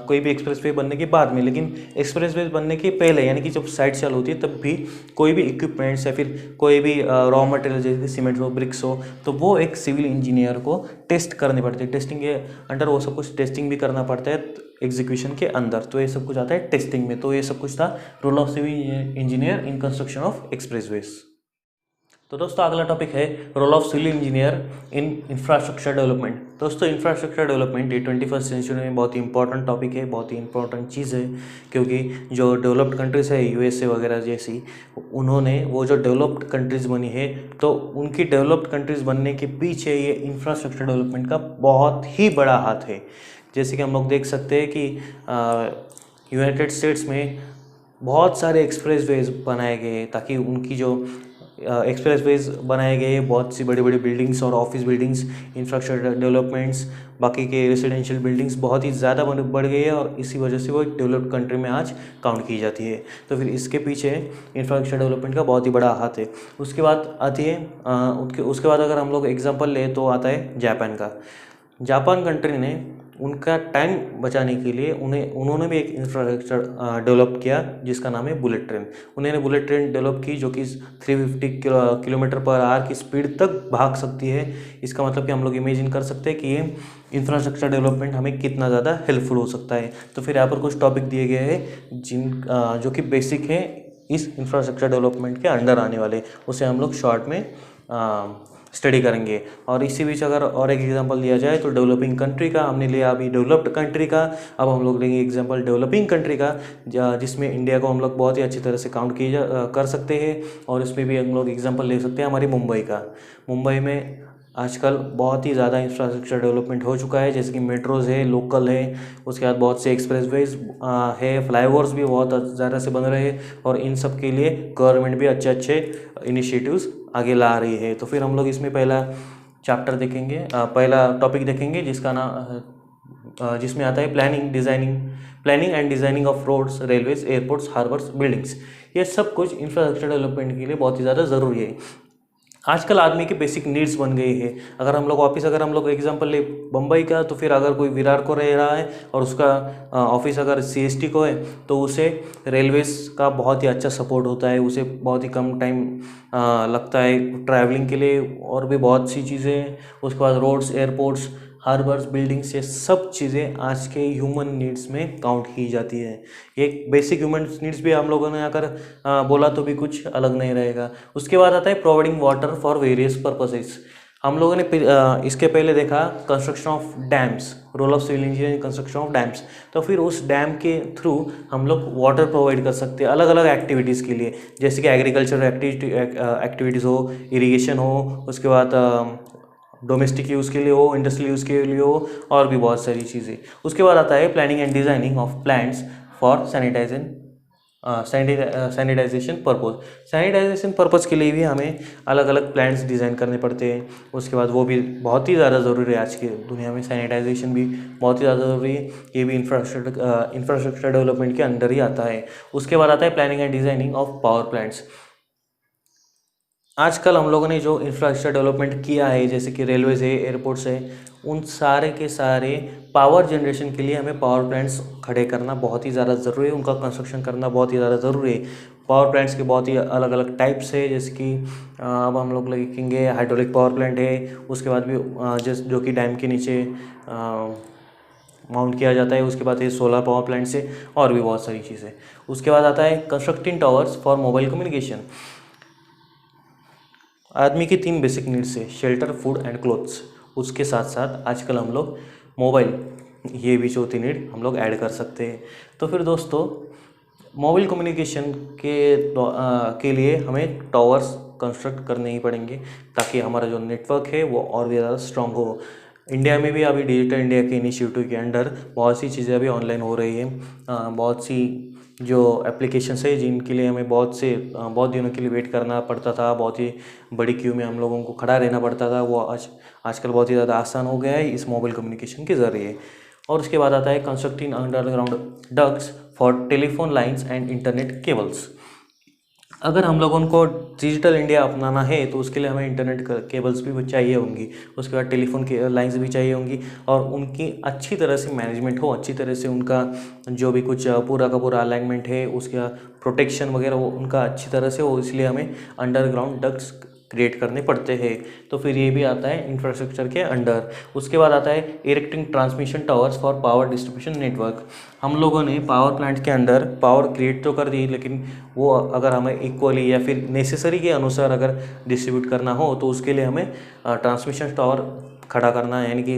कोई भी एक्सप्रेसवे बनने के बाद में, लेकिन एक्सप्रेसवे बनने के पहले यानी कि जब साइट चालू होती है तब भी कोई भी इक्विपमेंट्स या फिर कोई भी रॉ मटेरियल जैसे सीमेंट हो, ब्रिक्स हो, तो वो एक सिविल इंजीनियर को टेस्ट करनी पड़ती है। टेस्टिंग के अंडर वो सब कुछ टेस्टिंग भी करना पड़ता है एग्जीक्यूशन के अंदर, तो ये सब कुछ आता है टेस्टिंग में। तो ये सब कुछ था role of civil engineer in construction of expressways. तो दोस्तों अगला टॉपिक है role of civil engineer in infrastructure development. दोस्तों इंफ्रास्ट्रक्चर डेवलपमेंट ये 21st सेंचुरी में बहुत ही इंपॉर्टेंट टॉपिक है, बहुत ही इंपॉर्टेंट चीज़ है, क्योंकि जो डेवलप्ड कंट्रीज़ है यूएसए वगैरह जैसी, उन्होंने वो जो डेवलप्ड कंट्रीज़ बनी है तो उनकी डेवलप्ड कंट्रीज़ बनने के पीछे ये इंफ्रास्ट्रक्चर डेवलपमेंट का बहुत ही बड़ा हाथ है। जैसे कि हम लोग देख सकते हैं कि यूनाइटेड स्टेट्स में बहुत सारे एक्सप्रेसवेज बनाए गए ताकि उनकी जो एक्सप्रेसवेज बनाए गए, बहुत सी बड़ी बड़ी बिल्डिंग्स और ऑफिस बिल्डिंग्स, इंफ्रास्ट्रक्चर डेवलपमेंट्स, बाकी के रेसिडेंशियल बिल्डिंग्स बहुत ही ज़्यादा बढ़ गई है और इसी वजह से वो एक डेवलप्ड कंट्री में आज काउंट की जाती है। तो फिर इसके पीछे इंफ्रास्ट्रक्चर डेवलपमेंट का बहुत ही बड़ा हाथ है। उसके बाद आती है उसके बाद अगर हम लोग एग्जांपल ले तो आता है जापान का। जापान कंट्री ने उनका टाइम बचाने के लिए उन्होंने भी एक इंफ्रास्ट्रक्चर डेवलप किया जिसका नाम है बुलेट ट्रेन। उन्होंने बुलेट ट्रेन डेवलप की जो कि 350 किलोमीटर पर आवर की स्पीड तक भाग सकती है। इसका मतलब कि हम लोग इमेजिन कर सकते हैं कि ये इंफ्रास्ट्रक्चर डेवलपमेंट हमें कितना ज़्यादा हेल्पफुल हो सकता है। तो फिर यहाँ पर कुछ टॉपिक दिए गए हैं जो कि बेसिक है इस इंफ्रास्ट्रक्चर डेवलपमेंट के अंडर आने वाले, उसे हम लोग शॉर्ट में स्टडी करेंगे। और इसी बीच अगर और एक एग्जांपल दिया जाए तो डेवलपिंग कंट्री का हमने लिया, अभी डेवलप्ड कंट्री का। अब हम लोग लेंगे एग्जांपल डेवलपिंग कंट्री का, जिसमें इंडिया को हम लोग बहुत ही अच्छी तरह से काउंट कर सकते हैं। और इसमें भी हम लोग एग्जांपल ले सकते हैं हमारी मुंबई का। मुंबई में आजकल बहुत ही ज़्यादा इंफ्रास्ट्रक्चर डेवलपमेंट हो चुका है, जैसे कि मेट्रोज़ है, लोकल है, उसके बाद बहुत से एक्सप्रेसवेज है, फ्लाईओवर्स भी बहुत ज़्यादा से बन रहे हैं। और इन सब के लिए गवर्नमेंट भी अच्छे अच्छे इनिशिएटिव्स आगे ला रही है। तो फिर हम लोग इसमें पहला चैप्टर देखेंगे, पहला टॉपिक देखेंगे जिसका नाम जिसमें आता है planning and designing of roads, railways, airports, harbours, buildings. ये सब कुछ इंफ्रास्ट्रक्चर डेवलपमेंट के लिए बहुत ही ज़्यादा ज़रूरी है। आजकल आदमी की बेसिक नीड्स बन गई है। अगर हम लोग एग्जांपल ले बम्बई का, तो फिर अगर कोई विरार को रह रहा है और उसका ऑफिस अगर CST को है, तो उसे रेलवेज का बहुत ही अच्छा सपोर्ट होता है, उसे बहुत ही कम टाइम लगता है ट्रैवलिंग के लिए। और भी बहुत सी चीज़ें हैं। उसके बाद रोड्स, एयरपोर्ट्स, हार्बर्स, बिल्डिंग्स, ये सब चीज़ें आज के ह्यूमन नीड्स में काउंट की जाती है। एक बेसिक ह्यूमन नीड्स भी हम लोगों ने अगर बोला तो भी कुछ अलग नहीं रहेगा। उसके बाद आता है providing water for various purposes. हम लोगों ने इसके पहले देखा construction of dams, role of civil engineering construction of dams. तो फिर उस डैम के थ्रू हम लोग वाटर प्रोवाइड कर सकते हैं अलग अलग एक्टिविटीज़ के लिए, जैसे कि एग्रीकल्चर एक्टिविटीज़ हो, इरीगेशन हो, उसके बाद डोमेस्टिक यूज़ के लिए हो, इंडस्ट्रियल यूज़ के लिए हो, और भी बहुत सारी चीज़ें। उसके बाद आता है planning and designing of plants for sanitization purpose. Sanitization purpose के लिए भी हमें अलग अलग प्लांट्स डिज़ाइन करने पड़ते हैं। उसके बाद वो भी बहुत ही ज़्यादा ज़रूरी है आज की दुनिया में, सैनिटाइजेशन भी बहुत ही ज़्यादा ज़रूरी है। ये भी इंफ्रास्ट्रक्चर डेवलपमेंट के अंडर ही आता है। उसके बाद आता है planning and designing of power plants. आजकल हम लोगों ने जो इंफ्रास्ट्रक्चर डेवलपमेंट किया है, जैसे कि रेलवेज है, एयरपोर्ट्स है, उन सारे के सारे पावर जनरेशन के लिए हमें पावर प्लांट्स खड़े करना बहुत ही ज़्यादा ज़रूरी है, उनका कंस्ट्रक्शन करना बहुत ही ज़्यादा ज़रूरी है। पावर प्लांट्स के बहुत ही अलग अलग टाइप्स है, जैसे कि अब हम लोग देखेंगे हाइड्रोलिक पावर प्लांट है। उसके बाद भी जो कि डैम के नीचे माउंट किया जाता है। उसके बाद है सोलर पावर प्लांट से, और भी बहुत सारी चीज़ें। उसके बाद आता है constructing towers for mobile communication. आदमी की 3 बेसिक नीड्स है, शेल्टर, फूड एंड क्लोथ्स। उसके साथ साथ आजकल हम लोग मोबाइल, ये भी चौथी नीड हम लोग ऐड कर सकते हैं। तो फिर दोस्तों, मोबाइल कम्युनिकेशन के लिए हमें टावर्स कंस्ट्रक्ट करने ही पड़ेंगे, ताकि हमारा जो नेटवर्क है वो और भी ज़्यादा स्ट्रॉन्ग हो। इंडिया में भी अभी डिजिटल इंडिया के इनिशिएटिव के अंडर बहुत सी चीज़ें अभी ऑनलाइन हो रही है। बहुत सी जो एप्लीकेशंस है जिनके लिए हमें बहुत दिनों के लिए वेट करना पड़ता था, बहुत ही बड़ी क्यू में हम लोगों को खड़ा रहना पड़ता था, वो आजकल बहुत ही ज़्यादा आसान हो गया है इस मोबाइल कम्युनिकेशन के ज़रिए। और उसके बाद आता है constructing underground ducts for telephone lines and internet cables. अगर हम लोगों को डिजिटल इंडिया अपनाना है तो उसके लिए हमें इंटरनेट केबल्स भी चाहिए होंगी, उसके बाद टेलीफोन के लाइंस भी चाहिए होंगी, और उनकी अच्छी तरह से मैनेजमेंट हो, अच्छी तरह से उनका जो भी कुछ पूरा का पूरा अलाइनमेंट है, उसका प्रोटेक्शन वगैरह वो उनका अच्छी तरह से हो, इसलिए हमें अंडरग्राउंड डक्ट्स क्रिएट करने पड़ते हैं। तो फिर ये भी आता है इंफ्रास्ट्रक्चर के अंडर। उसके बाद आता है erecting transmission towers for power distribution network. हम लोगों ने पावर प्लांट के अंदर पावर क्रिएट तो कर दी, लेकिन वो अगर हमें इक्वली या फिर नेसेसरी के अनुसार अगर डिस्ट्रीब्यूट करना हो तो उसके लिए हमें ट्रांसमिशन टावर खड़ा करना, यानी कि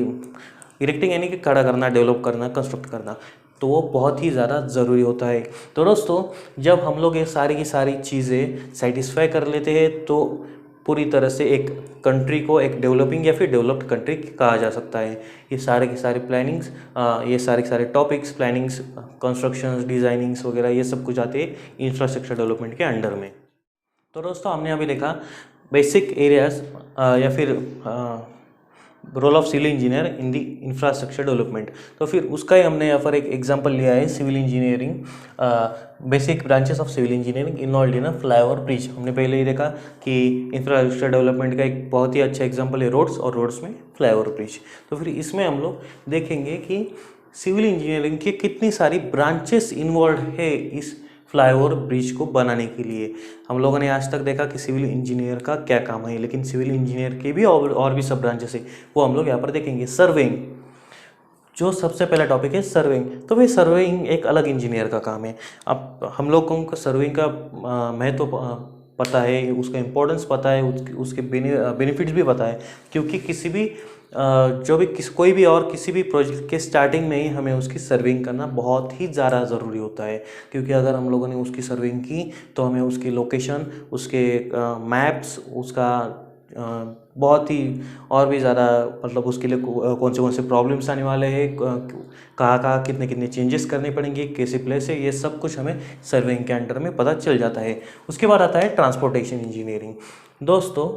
इरेक्टिंग यानी कि खड़ा करना, डेवलप करना, कंस्ट्रक्ट करना, तो वो बहुत ही ज़्यादा ज़रूरी होता है। तो दोस्तों, जब हम लोग ये सारी की सारी चीज़ें सेटिस्फाई कर लेते हैं तो पूरी तरह से एक कंट्री को एक डेवलपिंग या फिर डेवलप्ड कंट्री कहा जा सकता है। ये सारे के सारे प्लानिंग्स, ये सारे के सारे टॉपिक्स, प्लानिंग्स, कंस्ट्रक्शंस, डिज़ाइनिंग्स वगैरह, ये सब कुछ आते हैं इंफ्रास्ट्रक्चर डेवलपमेंट के अंडर में। तो दोस्तों, हमने अभी देखा बेसिक एरियाज़ या फिर role of civil engineer in the infrastructure development. तो फिर उसका ही हमने यहाँ पर एक एग्जांपल लिया है, civil engineering, basic branches of civil engineering involve in flyover bridge. हमने पहले ही देखा कि इंफ्रास्ट्रक्चर डेवलपमेंट का एक बहुत ही अच्छा एग्जाम्पल है रोड्स, और रोड्स में फ्लाईओवर ब्रिज। तो फिर इसमें हम लोग देखेंगे कि सिविल इंजीनियरिंग की कितनी सारी ब्रांचेस इन्वॉल्व है इस फ्लाईओवर ब्रिज को बनाने के लिए। हम लोगों ने आज तक देखा कि सिविल इंजीनियर का क्या काम है, लेकिन सिविल इंजीनियर के भी और भी सब ब्रांचेस है, वो हम लोग यहाँ पर देखेंगे। सर्वेइंग, जो सबसे पहला टॉपिक है सर्वेइंग। तो भाई सर्वेइंग एक अलग इंजीनियर का काम है। अब हम लोगों को सर्वेइंग का महत्व पता है, उसका इम्पोर्टेंस पता है, उसके बेनिफिट्स भी पता है, क्योंकि किसी भी कोई भी और किसी भी प्रोजेक्ट के स्टार्टिंग में ही हमें उसकी सर्वेइंग करना बहुत ही ज़्यादा ज़रूरी होता है। क्योंकि अगर हम लोगों ने उसकी सर्वेइंग की तो हमें उसकी लोकेशन, उसके मैप्स, उसका बहुत ही और भी ज़्यादा, मतलब उसके लिए कौन से प्रॉब्लम्स आने वाले हैं, कहाँ कितने कितने चेंजेस करने पड़ेंगे, कैसे प्लेस है, ये सब कुछ हमें सर्वेइंग के अंडर में पता चल जाता है। उसके बाद आता है ट्रांसपोर्टेशन इंजीनियरिंग। दोस्तों,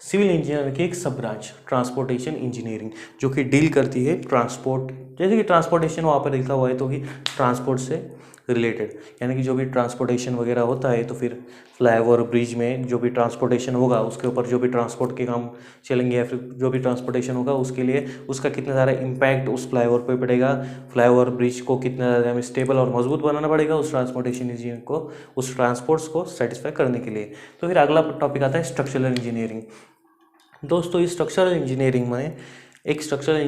सिविल इंजीनियरिंग की एक सब ब्रांच ट्रांसपोर्टेशन इंजीनियरिंग, जो कि डील करती है ट्रांसपोर्ट, जैसे कि ट्रांसपोर्टेशन वहाँ पर लिखा हुआ है तो कि ट्रांसपोर्ट से रिलेटेड, यानी कि जो भी ट्रांसपोर्टेशन वगैरह होता है, तो फिर फ्लाईओवर ब्रिज में जो भी ट्रांसपोर्टेशन होगा उसके ऊपर जो भी ट्रांसपोर्ट के काम चलेंगे, या फिर जो भी ट्रांसपोर्टेशन होगा उसके लिए उसका कितना सारा इम्पैक्ट उस फ्लाईओवर पे पड़ेगा, फ्लाईओवर ब्रिज को कितना ज़्यादा हमें स्टेबल और मजबूत बनाना पड़ेगा उस ट्रांसपोर्टेशन इंजीनियर को, उस ट्रांसपोर्ट्स को सेटिस्फाई करने के लिए। तो फिर अगला टॉपिक आता है स्ट्रक्चरल इंजीनियरिंग। दोस्तों, इस स्ट्रक्चरल इंजीनियरिंग में एक स्ट्रक्चरल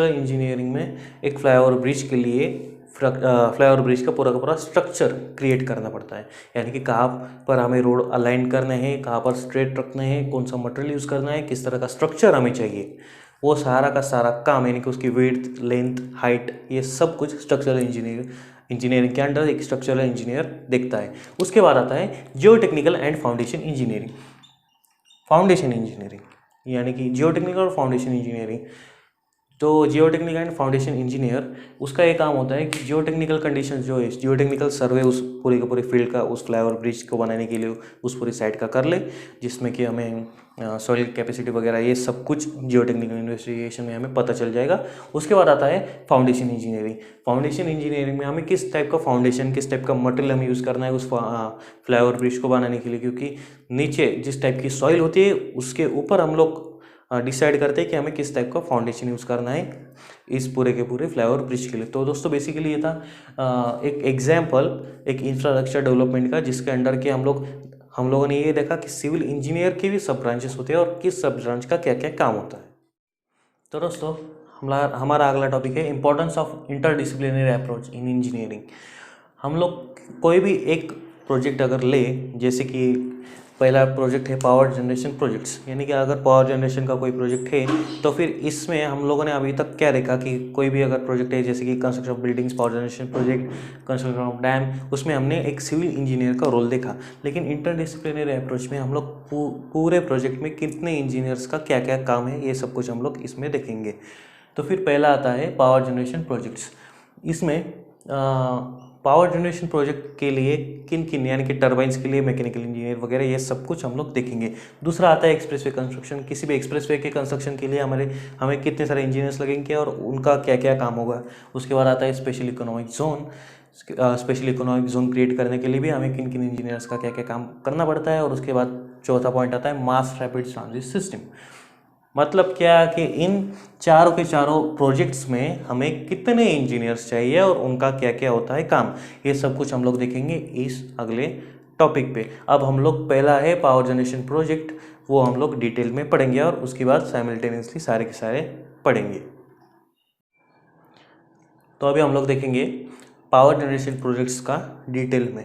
इंजीनियरिंग में एक फ्लाईओवर ब्रिज के लिए फ्लाईओवर ब्रिज का पूरा स्ट्रक्चर क्रिएट करना पड़ता है। यानी कि कहाँ पर हमें रोड अलाइन करने हैं, कहाँ पर स्ट्रेट रखने हैं, कौन सा मटेरियल यूज़ करना है, किस तरह का स्ट्रक्चर हमें चाहिए, वो सारा का सारा काम, यानी कि उसकी विड्थ, लेंथ, हाइट, ये सब कुछ स्ट्रक्चरल इंजीनियरिंग के अंडर एक स्ट्रक्चरल इंजीनियर देखता है। उसके बाद आता है जियो technical and foundation engineering. Foundation engineering यानी कि जियोटेक्निकल और फाउंडेशन इंजीनियरिंग। तो जियोटेक्निकल एंड फाउंडेशन इंजीनियर, उसका ये काम होता है कि जियोटेक्निकल कंडीशन जो है, जियोटेक्निकल सर्वे उस पूरे के पूरे फील्ड का, उस फ्लाईओवर ब्रिज को बनाने के लिए उस पूरी साइट का कर ले, जिसमें कि हमें सॉइल कैपेसिटी वगैरह ये सब कुछ जियोटेक्निकल इन्वेस्टिगेशन में हमें पता चल जाएगा। उसके बाद आता है फाउंडेशन इंजीनियरिंग। फाउंडेशन इंजीनियरिंग में हमें किस टाइप का फाउंडेशन, किस टाइप का मटेरियल हमें यूज़ करना है उस फ्लाईओवर ब्रिज को बनाने के लिए, क्योंकि नीचे जिस टाइप की सॉइल होती है उसके ऊपर हम लोग डिसाइड करते हैं कि हमें किस टाइप का फाउंडेशन यूज़ करना है इस पूरे के पूरे फ्लाईओवर ब्रिज के लिए। तो दोस्तों, बेसिकली ये था एक एग्जाम्पल एक इंफ्रास्ट्रक्चर डेवलपमेंट का, जिसके अंडर के हम लोगों ने ये देखा कि सिविल इंजीनियर के भी सब ब्रांचेस होते हैं और किस सब ब्रांच का क्या क्या काम होता है। तो दोस्तों, हमारा अगला टॉपिक है importance of interdisciplinary approach in engineering. हम लोग कोई भी एक प्रोजेक्ट अगर ले, जैसे कि पहला प्रोजेक्ट है पावर जनरेशन प्रोजेक्ट्स, यानी कि अगर पावर जनरेशन का कोई प्रोजेक्ट है तो फिर इसमें हम लोगों ने अभी तक क्या देखा कि कोई भी अगर प्रोजेक्ट है, जैसे कि construction of buildings, power generation project, construction of dam, उसमें हमने एक सिविल इंजीनियर का रोल देखा। लेकिन इंटरडिसिप्लिनरी अप्रोच में हम लोग पूरे प्रोजेक्ट में कितने इंजीनियर्स का क्या क्या काम है, ये सब कुछ हम लोग इसमें देखेंगे। तो फिर पहला आता है पावर जनरेशन प्रोजेक्ट्स। इसमें पावर जनरेशन प्रोजेक्ट के लिए किन यानी कि टर्बाइंस के लिए मैकेनिकल इंजीनियर वगैरह, ये सब कुछ हम लोग देखेंगे। दूसरा आता है एक्सप्रेसवे कंस्ट्रक्शन। किसी भी एक्सप्रेसवे के कंस्ट्रक्शन के लिए हमें कितने सारे इंजीनियर्स लगेंगे और उनका क्या क्या काम होगा। उसके बाद आता है special economic zone. Special economic zone create करने के लिए भी हमें किन इंजीनियर्स का क्या क्या काम करना पड़ता है। और उसके बाद चौथा पॉइंट आता है मास रैपिड ट्रांजिट सिस्टम। मतलब क्या कि इन चारों के चारों प्रोजेक्ट्स में हमें कितने इंजीनियर्स चाहिए और उनका क्या क्या होता है काम, ये सब कुछ हम लोग देखेंगे इस अगले टॉपिक पे। अब हम लोग पहला है पावर जनरेशन प्रोजेक्ट, वो हम लोग डिटेल में पढ़ेंगे और उसके बाद साइमल्टेनियसली सारे के सारे पढ़ेंगे। तो अभी हम लोग देखेंगे पावर जनरेशन प्रोजेक्ट्स का डिटेल में,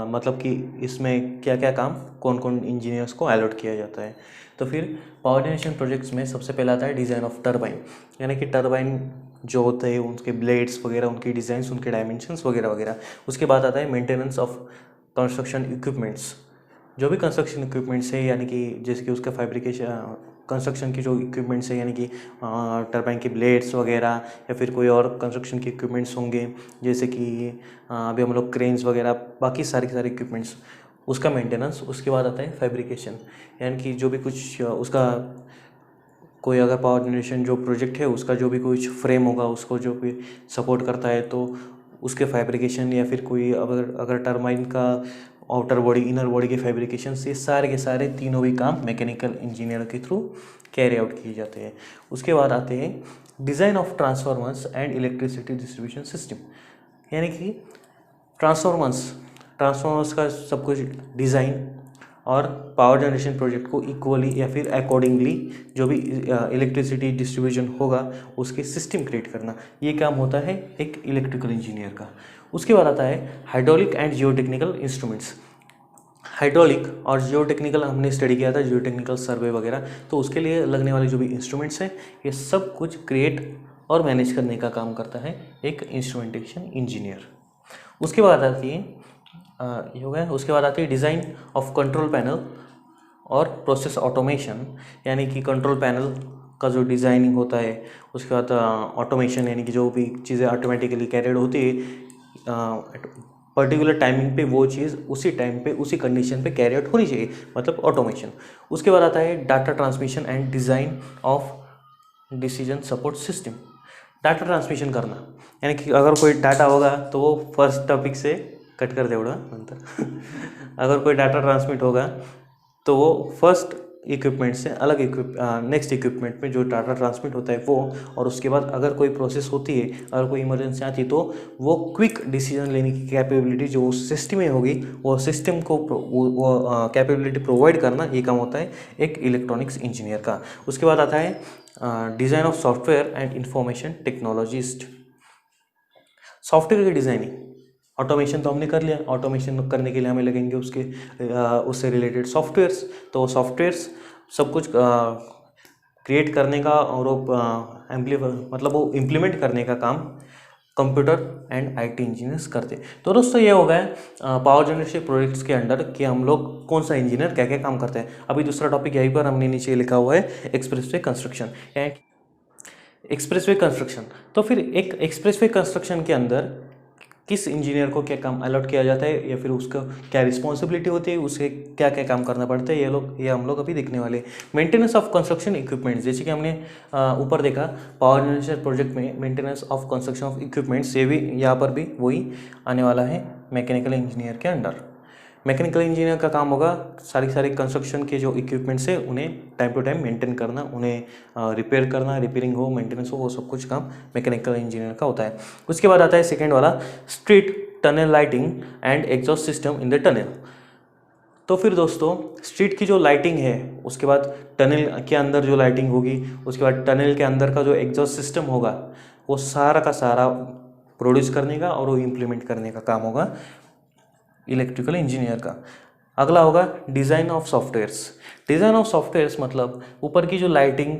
मतलब कि इसमें क्या क्या काम कौन कौन इंजीनियर्स को अलॉट किया जाता है। तो फिर पावर जनरेशन प्रोजेक्ट्स में सबसे पहला आता है डिज़ाइन ऑफ टरबाइन, यानी कि टरबाइन जो होते हैं उनके ब्लेड्स वगैरह, उनकी डिज़ाइंस, उनके डायमेंशंस वगैरह वगैरह। उसके बाद आता है मेंटेनेंस ऑफ कंस्ट्रक्शन इक्विपमेंट्स। जो भी कंस्ट्रक्शन इक्विपमेंट्स है, यानी कि जैसे कि उसका फैब्रिकेशन कंस्ट्रक्शन की जो इक्विपमेंट्स है, यानी कि टरबाइन की ब्लेड्स वगैरह, या फिर कोई और कंस्ट्रक्शन के इक्विपमेंट्स होंगे, जैसे कि अभी हम लोग क्रेन्स वगैरह, बाकी सारे इक्विपमेंट्स, उसका मेंटेनेंस। उसके बाद आता है फैब्रिकेशन, यानी कि जो भी कुछ उसका कोई अगर पावर जनरेशन जो प्रोजेक्ट है उसका जो भी कुछ फ्रेम होगा उसको जो भी सपोर्ट करता है तो उसके फैब्रिकेशन, या फिर कोई अगर टरबाइन का आउटर बॉडी इनर बॉडी के फैब्रिकेशन, ये सारे के सारे तीनों भी काम मैकेनिकल इंजीनियर के थ्रू कैरी आउट किए जाते हैं। उसके बाद आते हैं design of transformers and electricity distribution system, यानी कि ट्रांसफार्मर्स का सब कुछ डिज़ाइन और पावर जनरेशन प्रोजेक्ट को इक्वली या फिर अकॉर्डिंगली जो भी इलेक्ट्रिसिटी डिस्ट्रीब्यूशन होगा उसके सिस्टम क्रिएट करना, ये काम होता है एक इलेक्ट्रिकल इंजीनियर का। उसके बाद आता है hydraulic and geotechnical instruments. Hydraulic और जियोटेक्निकल हमने स्टडी किया था, जियोटेक्निकल सर्वे वगैरह, तो उसके लिए लगने वाले जो भी इंस्ट्रूमेंट्स हैं ये सब कुछ क्रिएट और मैनेज करने का काम करता है एक इंस्ट्रूमेंटेशन इंजीनियर। उसके बाद आती है ये हो गया। उसके बाद आती है डिज़ाइन ऑफ कंट्रोल पैनल और प्रोसेस ऑटोमेशन, यानी कि कंट्रोल पैनल का जो डिज़ाइनिंग होता है। उसके बाद ऑटोमेशन, यानी कि जो भी चीज़ें ऑटोमेटिकली कैरिड होती है पर्टिकुलर टाइमिंग पे वो चीज़ उसी टाइम पे उसी कंडीशन पे कैरी आउट होनी चाहिए, मतलब ऑटोमेशन। उसके बाद आता है data transmission and design of decision support system. Data transmission करना, यानी कि अगर कोई डाटा होगा तो वो फर्स्ट टॉपिक से कट कर दे नंतर अगर कोई डाटा ट्रांसमिट होगा तो वो फर्स्ट इक्विपमेंट से अलग नेक्स्ट इक्विपमेंट में जो डाटा ट्रांसमिट होता है वो, और उसके बाद अगर कोई प्रोसेस होती है, अगर कोई इमरजेंसी आती है तो वो क्विक डिसीजन लेने की कैपेबिलिटी जो उस सिस्टम में होगी वो सिस्टम को वो कैपेबिलिटी प्रोवाइड करना, ये काम होता है एक इलेक्ट्रॉनिक्स इंजीनियर का। उसके बाद आता है design of software and information technologist. Software की डिज़ाइनिंग, ऑटोमेशन तो हमने कर लिया, ऑटोमेशन करने के लिए हमें लगेंगे उससे रिलेटेड सॉफ्टवेयर्स, तो सॉफ्टवेयर्स सब कुछ क्रिएट करने का और वो इम्प्लीमेंट करने का काम कंप्यूटर एंड आईटी इंजीनियर्स करते। तो दोस्तों ये हो गया पावर जनरेशन प्रोजेक्ट्स के अंडर कि हम लोग कौन सा इंजीनियर क्या क्या काम करते हैं। अभी दूसरा टॉपिक यहीं पर हमने नीचे लिखा हुआ है एक्सप्रेसवे कंस्ट्रक्शन। एक्सप्रेसवे कंस्ट्रक्शन, तो फिर एक एक्सप्रेसवे कंस्ट्रक्शन के अंदर किस इंजीनियर को क्या काम अलॉट किया जाता है या फिर उसका क्या रिस्पॉन्सिबिलिटी होती है, उसे क्या क्या काम करना पड़ता है, ये हम लोग अभी देखने वाले। मेंटेनेंस ऑफ कंस्ट्रक्शन इक्विपमेंट्स, जैसे कि हमने ऊपर देखा पावर जनरेशन प्रोजेक्ट में maintenance of construction of equipments, ये भी यहाँ पर भी वही आने वाला है मैकेनिकल इंजीनियर के अंडर। मैकेनिकल इंजीनियर का काम होगा सारी कंस्ट्रक्शन के जो इक्विपमेंट्स है उन्हें टाइम टू टाइम मेंटेन करना, उन्हें रिपेयर करना, रिपेयरिंग हो, मेंटेनेंस हो, वो सब कुछ काम मैकेनिकल इंजीनियर का होता है। उसके बाद आता है सेकेंड वाला street tunnel lighting and exhaust system in the tunnel. तो फिर दोस्तों स्ट्रीट की जो लाइटिंग है, उसके बाद टनल के अंदर जो लाइटिंग होगी, उसके बाद टनल के अंदर का जो एग्जॉस्ट सिस्टम होगा वो सारा का सारा प्रोड्यूस करने का और वो इम्प्लीमेंट करने का काम होगा इलेक्ट्रिकल इंजीनियर का। अगला होगा design of softwares. Design of softwares मतलब ऊपर की जो लाइटिंग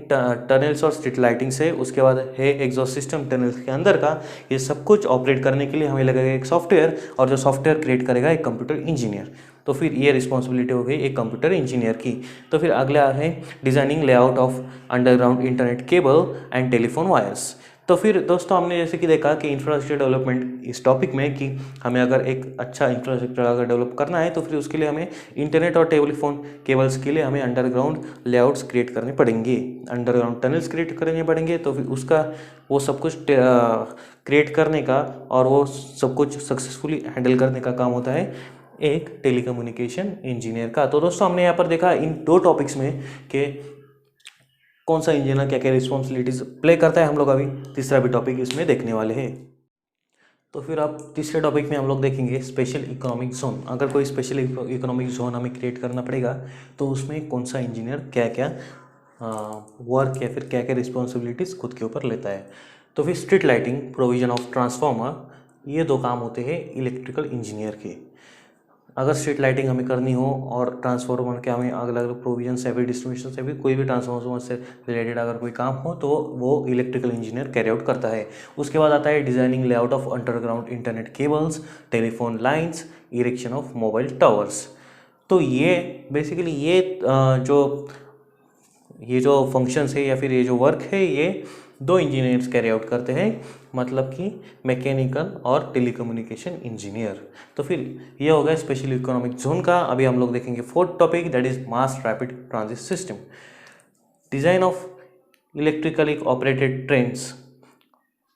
टनल्स और स्ट्रीट लाइटिंग्स है, उसके बाद है एग्जॉस्ट सिस्टम टनल्स के अंदर का, ये सब कुछ ऑपरेट करने के लिए हमें लगेगा एक सॉफ्टवेयर, और जो सॉफ्टवेयर क्रिएट करेगा एक कंप्यूटर इंजीनियर। तो फिर ये रिस्पॉन्सिबिलिटी हो गई एक कंप्यूटर इंजीनियर की। तो फिर अगला है designing layout of underground internet cable and telephone wires. तो फिर दोस्तों हमने जैसे कि देखा कि इंफ्रास्ट्रक्चर डेवलपमेंट इस टॉपिक में कि हमें अगर एक अच्छा इंफ्रास्ट्रक्चर अगर डेवलप करना है तो फिर उसके लिए हमें इंटरनेट और टेलीफोन केबल्स के लिए हमें अंडरग्राउंड लेआउट्स क्रिएट करने पड़ेंगे, अंडरग्राउंड टनल्स क्रिएट करने पड़ेंगे। तो फिर उसका वो सब कुछ क्रिएट करने का और वो सब कुछ सक्सेसफुली हैंडल करने का काम होता है एक टेलीकम्युनिकेशन इंजीनियर का। तो दोस्तों हमने यहाँ पर देखा इन दो टॉपिक्स में कि कौन सा इंजीनियर क्या क्या रिस्पॉन्सिबिलिटीज प्ले करता है। हम लोग अभी तीसरा भी टॉपिक इसमें देखने वाले हैं। तो फिर अब तीसरे टॉपिक में हम लोग देखेंगे स्पेशल इकोनॉमिक जोन। अगर कोई स्पेशल इकोनॉमिक जोन हमें क्रिएट करना पड़ेगा तो उसमें कौन सा इंजीनियर क्या क्या वर्क या फिर क्या क्या रिस्पॉन्सिबिलिटीज़ खुद के ऊपर लेता है। तो फिर street lighting, provision of transformer, ये दो काम होते हैं इलेक्ट्रिकल इंजीनियर के। अगर स्ट्रीट लाइटिंग हमें करनी हो और ट्रांसफार्मर के हमें अलग अलग प्रोविजन से भी डिस्ट्रीब्यूशन से भी कोई भी ट्रांसफार्मर से रिलेटेड अगर कोई काम हो तो वो इलेक्ट्रिकल इंजीनियर कैरी आउट करता है। उसके बाद आता है designing layout of underground internet cables, telephone lines, erection of mobile towers. तो ये बेसिकली ये जो फंक्शंस है या फिर ये जो वर्क है ये दो इंजीनियर्स कैरी आउट करते हैं, मतलब कि मैकेनिकल और टेलीकम्युनिकेशन इंजीनियर। तो फिर ये हो गया स्पेशल इकोनॉमिक जोन का। अभी हम लोग देखेंगे fourth topic, that is mass rapid transit system. Design of electrically operated trains.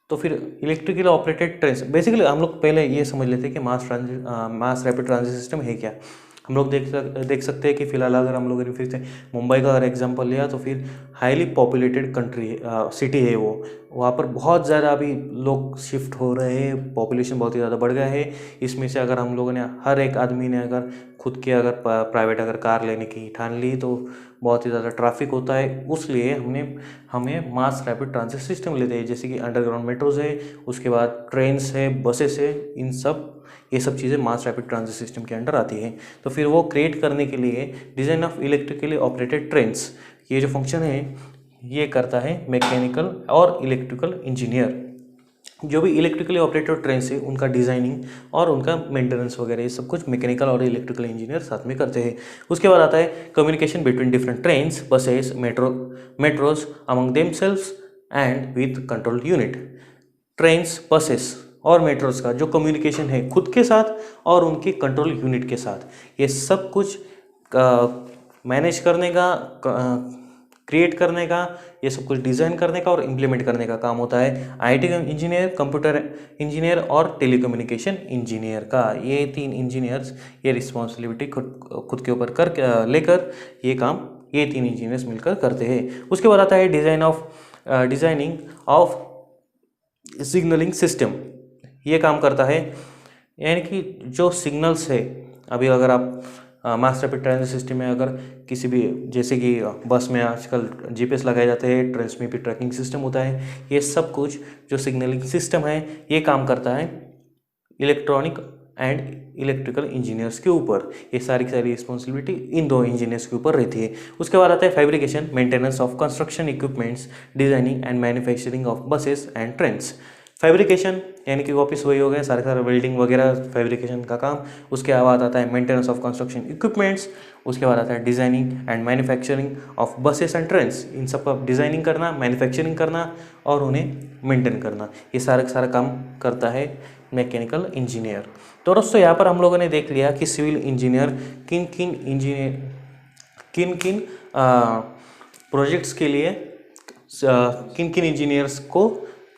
तो फिर इलेक्ट्रिकली ऑपरेटेड ट्रेन्स, बेसिकली हम लोग पहले ये समझ लेते हैं कि मास रैपिड ट्रांजिट सिस्टम है क्या। हम लोग देख सकते हैं कि फिलहाल अगर हम लोगों ने फिर से मुंबई का अगर एग्जांपल लिया तो फिर हाईली पॉपुलेटेड सिटी है वो, वहाँ पर बहुत ज़्यादा अभी लोग शिफ्ट हो रहे हैं, पॉपुलेशन बहुत ही ज़्यादा बढ़ गया है। इसमें से अगर हम लोगों ने हर एक आदमी ने अगर खुद की अगर प्राइवेट अगर कार लेने की ठान ली तो बहुत ही ज़्यादा ट्रैफिक होता है। उसलिए हमें मास रैपिड ट्रांजिट सिस्टम लेते हैं, जैसे कि अंडरग्राउंड मेट्रोज है, उसके बाद ट्रेन्स है, बसेस है, ये सब चीज़ें मास रैपिड ट्रांजिट सिस्टम के अंडर आती है। तो फिर वो क्रिएट करने के लिए design of electrically operated trains, ये जो फंक्शन है ये करता है मैकेनिकल और इलेक्ट्रिकल इंजीनियर। जो भी इलेक्ट्रिकली ऑपरेटेड ट्रेन्स है उनका डिज़ाइनिंग और उनका मेंटेनेंस वगैरह ये सब कुछ मैकेनिकल और इलेक्ट्रिकल इंजीनियर साथ में करते हैं। उसके बाद आता है communication between different trains, buses, metros among themselves and with control unit. Trains, buses और मेट्रोज का जो कम्युनिकेशन है खुद के साथ और उनके कंट्रोल यूनिट के साथ, ये सब कुछ मैनेज करने का, क्रिएट करने का, ये सब कुछ डिज़ाइन करने का और इम्प्लीमेंट करने का काम होता है आईटी इंजीनियर, कंप्यूटर इंजीनियर और टेलीकम्युनिकेशन इंजीनियर का। ये 3 इंजीनियर्स ये रिस्पॉन्सिबिलिटी खुद के ऊपर लेकर ये काम ये 3 इंजीनियर्स मिलकर करते हैं। उसके बाद आता है डिज़ाइनिंग ऑफ सिग्नलिंग सिस्टम। ये काम करता है, यानी कि जो सिग्नल्स है, अभी अगर आप मास रैपिड ट्रांजिट सिस्टम में अगर किसी भी, जैसे कि बस में आजकल जीपीएस लगाए जाते हैं, ट्रेन्स में भी ट्रैकिंग सिस्टम होता है, ये सब कुछ जो सिग्नलिंग सिस्टम है ये काम करता है इलेक्ट्रॉनिक एंड इलेक्ट्रिकल इंजीनियर्स के ऊपर। ये सारी की सारी रिस्पॉन्सिबिलिटी इन 2 इंजीनियर्स के ऊपर रहती है। उसके बाद आता है fabrication, maintenance of construction equipments, designing and manufacturing of buses and trains. Fabrication यानी कि वापस वही हो गया, सारे वेल्डिंग वगैरह फैब्रिकेशन का काम। उसके बाद आता है मेंटेनेंस ऑफ कंस्ट्रक्शन इक्विपमेंट्स। उसके बाद आता है designing and manufacturing of buses and trains. इन सब का डिज़ाइनिंग करना, मैन्युफैक्चरिंग करना और उन्हें मेंटेन करना, ये सारा काम करता है मैकेनिकल इंजीनियर। तो दोस्तों यहाँ पर हम लोगों ने देख लिया कि सिविल इंजीनियर किन किन प्रोजेक्ट्स के लिए किन किन इंजीनियर्स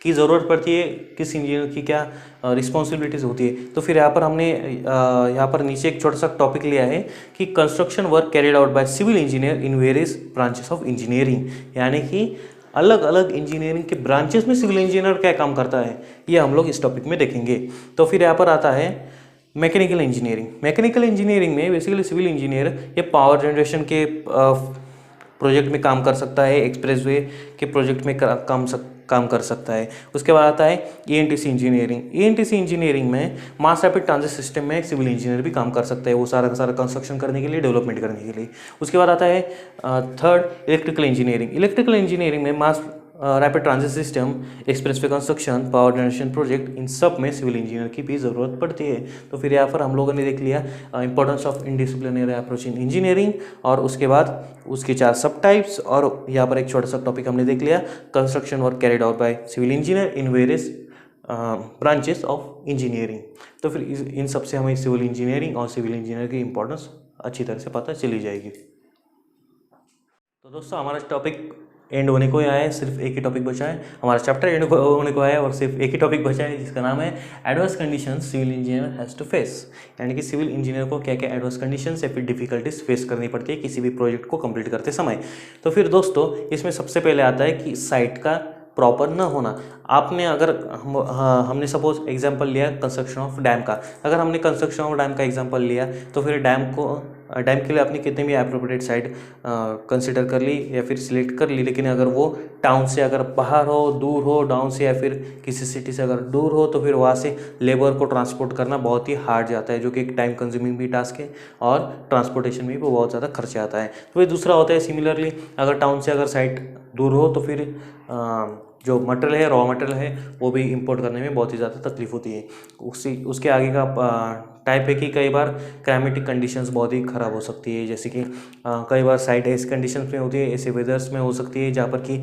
की ज़रूरत पड़ती है, किस इंजीनियर की क्या रिस्पॉन्सिबिलिटीज़ होती है। तो फिर यहाँ पर हमने यहाँ पर नीचे एक छोटा सा टॉपिक लिया है कि construction work carried out by civil engineer in various branches of engineering, यानी कि अलग अलग इंजीनियरिंग के ब्रांचेस में सिविल इंजीनियर क्या काम करता है, ये हम लोग इस टॉपिक में देखेंगे। तो फिर यहाँ पर आता है मैकेनिकल इंजीनियरिंग। मैकेनिकल इंजीनियरिंग में बेसिकली सिविल इंजीनियर ये पावर जनरेशन के प्रोजेक्ट में काम कर सकता है, एक्सप्रेसवे के प्रोजेक्ट में काम कर सकता है। उसके बाद आता है ईएनटीसी इंजीनियरिंग। ईएनटीसी इंजीनियरिंग में मास रैपिड ट्रांजिट सिस्टम में सिविल इंजीनियर भी काम कर सकता है, वो सारा का सारा कंस्ट्रक्शन करने के लिए, डेवलपमेंट करने के लिए। उसके बाद आता है third electrical engineering. Electrical engineering में mass rapid transit system, expressway construction, power generation project, इन सब में सिविल इंजीनियर की भी ज़रूरत पड़ती है। तो फिर यहाँ पर हम लोगों ने देख लिया importance of interdisciplinary approach in engineering, और उसके बाद उसके 4 सब टाइप्स, और यहाँ पर एक छोटा सा टॉपिक हमने देख लिया construction work carried out by civil engineer in various branches of engineering. तो फिर इन सब से हमें सिविल इंजीनियरिंग और सिविल इंजीनियर की इंपॉर्टेंस अच्छी तरह से पता चली जाएगी। तो दोस्तों हमारा टॉपिक एंड होने को आया है, सिर्फ एक ही टॉपिक बचा है, हमारा चैप्टर एंड होने को आया है और सिर्फ एक ही टॉपिक बचा है जिसका नाम है adverse conditions civil engineer has to face, यानी कि सिविल इंजीनियर को क्या क्या एडवर्स कंडीशंस या फिर डिफिकल्टीज फेस करनी पड़ती है किसी भी प्रोजेक्ट को कंप्लीट करते समय। तो फिर दोस्तों इसमें सबसे पहले आता है कि साइट का प्रॉपर न होना। आपने अगर हमने सपोज एग्जांपल लिया कंस्ट्रक्शन ऑफ डैम का, अगर हमने कंस्ट्रक्शन ऑफ डैम का एग्जांपल लिया तो फिर डैम के लिए आपने कितने भी अप्रोप्रिएट साइट कंसिडर कर ली या फिर सिलेक्ट कर ली, लेकिन अगर वो टाउन से अगर बाहर हो, दूर हो, डाउन से या फिर किसी सिटी से अगर दूर हो, तो फिर वहाँ से लेबर को ट्रांसपोर्ट करना बहुत ही हार्ड जाता है, जो कि एक टाइम कंज्यूमिंग भी टास्क है और ट्रांसपोर्टेशन में भी बहुत ज़्यादा खर्चा आता है। तो ये दूसरा होता है सिमिलरली अगर टाउन से अगर साइट दूर हो तो फिर जो मटेरियल है, रॉ मटेरियल है, वो भी इंपोर्ट करने में बहुत ही ज़्यादा तकलीफ होती है। उसके आगे का टाइप है कि कई बार क्लाइमेटिक कंडीशंस बहुत ही ख़राब हो सकती है, जैसे कि कई बार साइट ऐसी कंडीशंस में होती है, ऐसे वेदर्स में हो सकती है जहाँ पर कि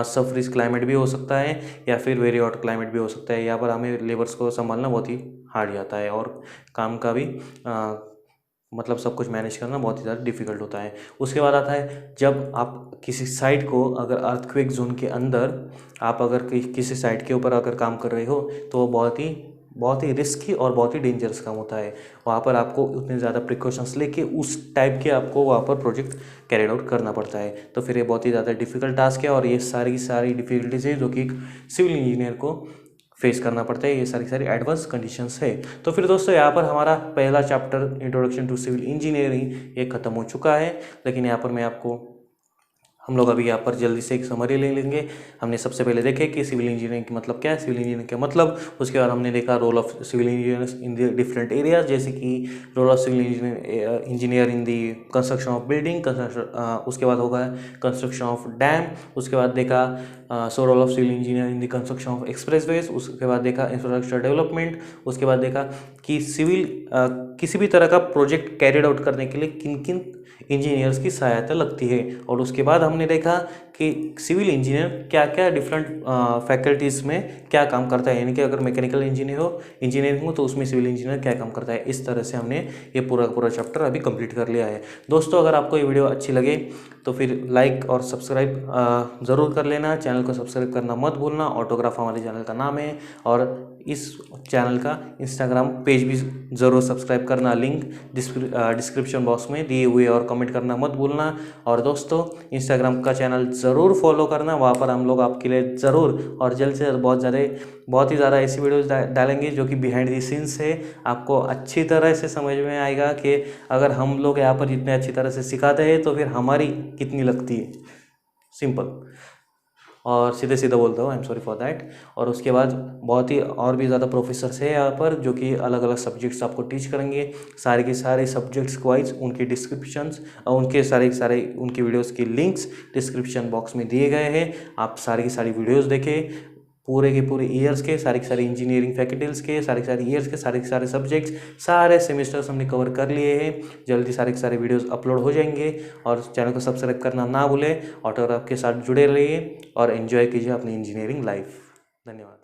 सब फ्रीज क्लाइमेट भी हो सकता है या फिर वेरी हॉट क्लाइमेट भी हो सकता है। यहाँ पर हमें लेबर्स को संभालना बहुत ही हार्ड जाता है और काम का भी मतलब सब कुछ मैनेज करना बहुत ही ज़्यादा डिफिकल्ट होता है। उसके बाद आता है जब आप किसी साइट को अगर अर्थक्वेक जोन के अंदर आप अगर किसी साइट के ऊपर अगर काम कर रहे हो तो वो बहुत ही रिस्की और बहुत ही डेंजरस काम होता है। वहाँ पर आपको उतने ज़्यादा प्रिकॉशंस लेके उस टाइप के आपको वहाँ पर प्रोजेक्ट कैरिड आउट करना पड़ता है। तो फिर ये बहुत ही ज़्यादा डिफिकल्ट टास्क है और ये सारी डिफिकल्टीज है जो कि एक सिविल इंजीनियर को फेस करना पड़ता है। ये सारी एडवांस कंडीशंस है। तो फिर दोस्तों यहाँ पर हमारा पहला chapter introduction to civil engineering ये ख़त्म हो चुका है। लेकिन यहाँ पर मैं आपको हम लोग अभी यहाँ पर जल्दी से एक समरी ले लेंगे। हमने सबसे पहले देखे कि सिविल इंजीनियरिंग का मतलब क्या है, सिविल इंजीनियरिंग का मतलब, उसके बाद हमने देखा role of civil engineers in the different areas, जैसे कि role of civil engineer in the construction of building, उसके बाद होगा कंस्ट्रक्शन ऑफ डैम, उसके बाद देखा role of civil engineer in the construction of expressways, उसके बाद देखा इंफ्रास्ट्रक्चर डेवलपमेंट, उसके बाद देखा कि किसी भी तरह का प्रोजेक्ट कैरिड आउट करने के लिए किन किन इंजीनियर्स की सहायता लगती है। और उसके बाद हमने देखा कि सिविल इंजीनियर क्या क्या डिफरेंट फैकल्टीज़ में क्या काम करता है, यानी कि अगर मैकेनिकल इंजीनियरिंग हो तो उसमें सिविल इंजीनियर क्या काम करता है। इस तरह से हमने ये पूरा चैप्टर अभी कंप्लीट कर लिया है। दोस्तों अगर आपको ये वीडियो अच्छी लगे तो फिर लाइक और सब्सक्राइब ज़रूर कर लेना, चैनल को सब्सक्राइब करना मत भूलना। ऑटोग्राफ हमारे चैनल का नाम है और इस चैनल का इंस्टाग्राम पेज भी ज़रूर सब्सक्राइब करना, लिंक डिस्क्रिप्शन बॉक्स में दिए हुए, और कमेंट करना मत भूलना। और दोस्तों इंस्टाग्राम का चैनल ज़रूर फॉलो करना, वहाँ पर हम लोग आपके लिए ज़रूर और जल्द से बहुत ही ज़्यादा ऐसी वीडियोस डालेंगे जो कि बिहाइंड दी सीन्स है। आपको अच्छी तरह से समझ में आएगा कि अगर हम लोग यहाँ पर इतने अच्छी तरह से सिखाते हैं तो फिर हमारी कितनी लगती है। सिंपल और सीधे बोलता हूँ, I am sorry for that. और उसके बाद बहुत ही और भी ज़्यादा प्रोफेसर्स हैं यहाँ पर जो कि अलग अलग सब्जेक्ट्स आपको टीच करेंगे। सारे के सारे सब्जेक्ट्स वाइज उनके डिस्क्रिप्शंस और उनके सारे उनकी वीडियोस की लिंक्स डिस्क्रिप्शन बॉक्स में दिए गए हैं। आप सारी की सारी वीडियोस देखें, पूरे के पूरे ईयर्स के सारे इंजीनियरिंग फैकल्टीज़ के सारे ईयर्स के सारे सब्जेक्ट्स, सारे सेमेस्टर्स हमने कवर कर लिए हैं। जल्दी सारे वीडियोस अपलोड हो जाएंगे। और चैनल को सब्सक्राइब करना ना भूलें। ऑटोग्राफ के साथ जुड़े रहिए और एंजॉय कीजिए अपनी इंजीनियरिंग लाइफ। धन्यवाद।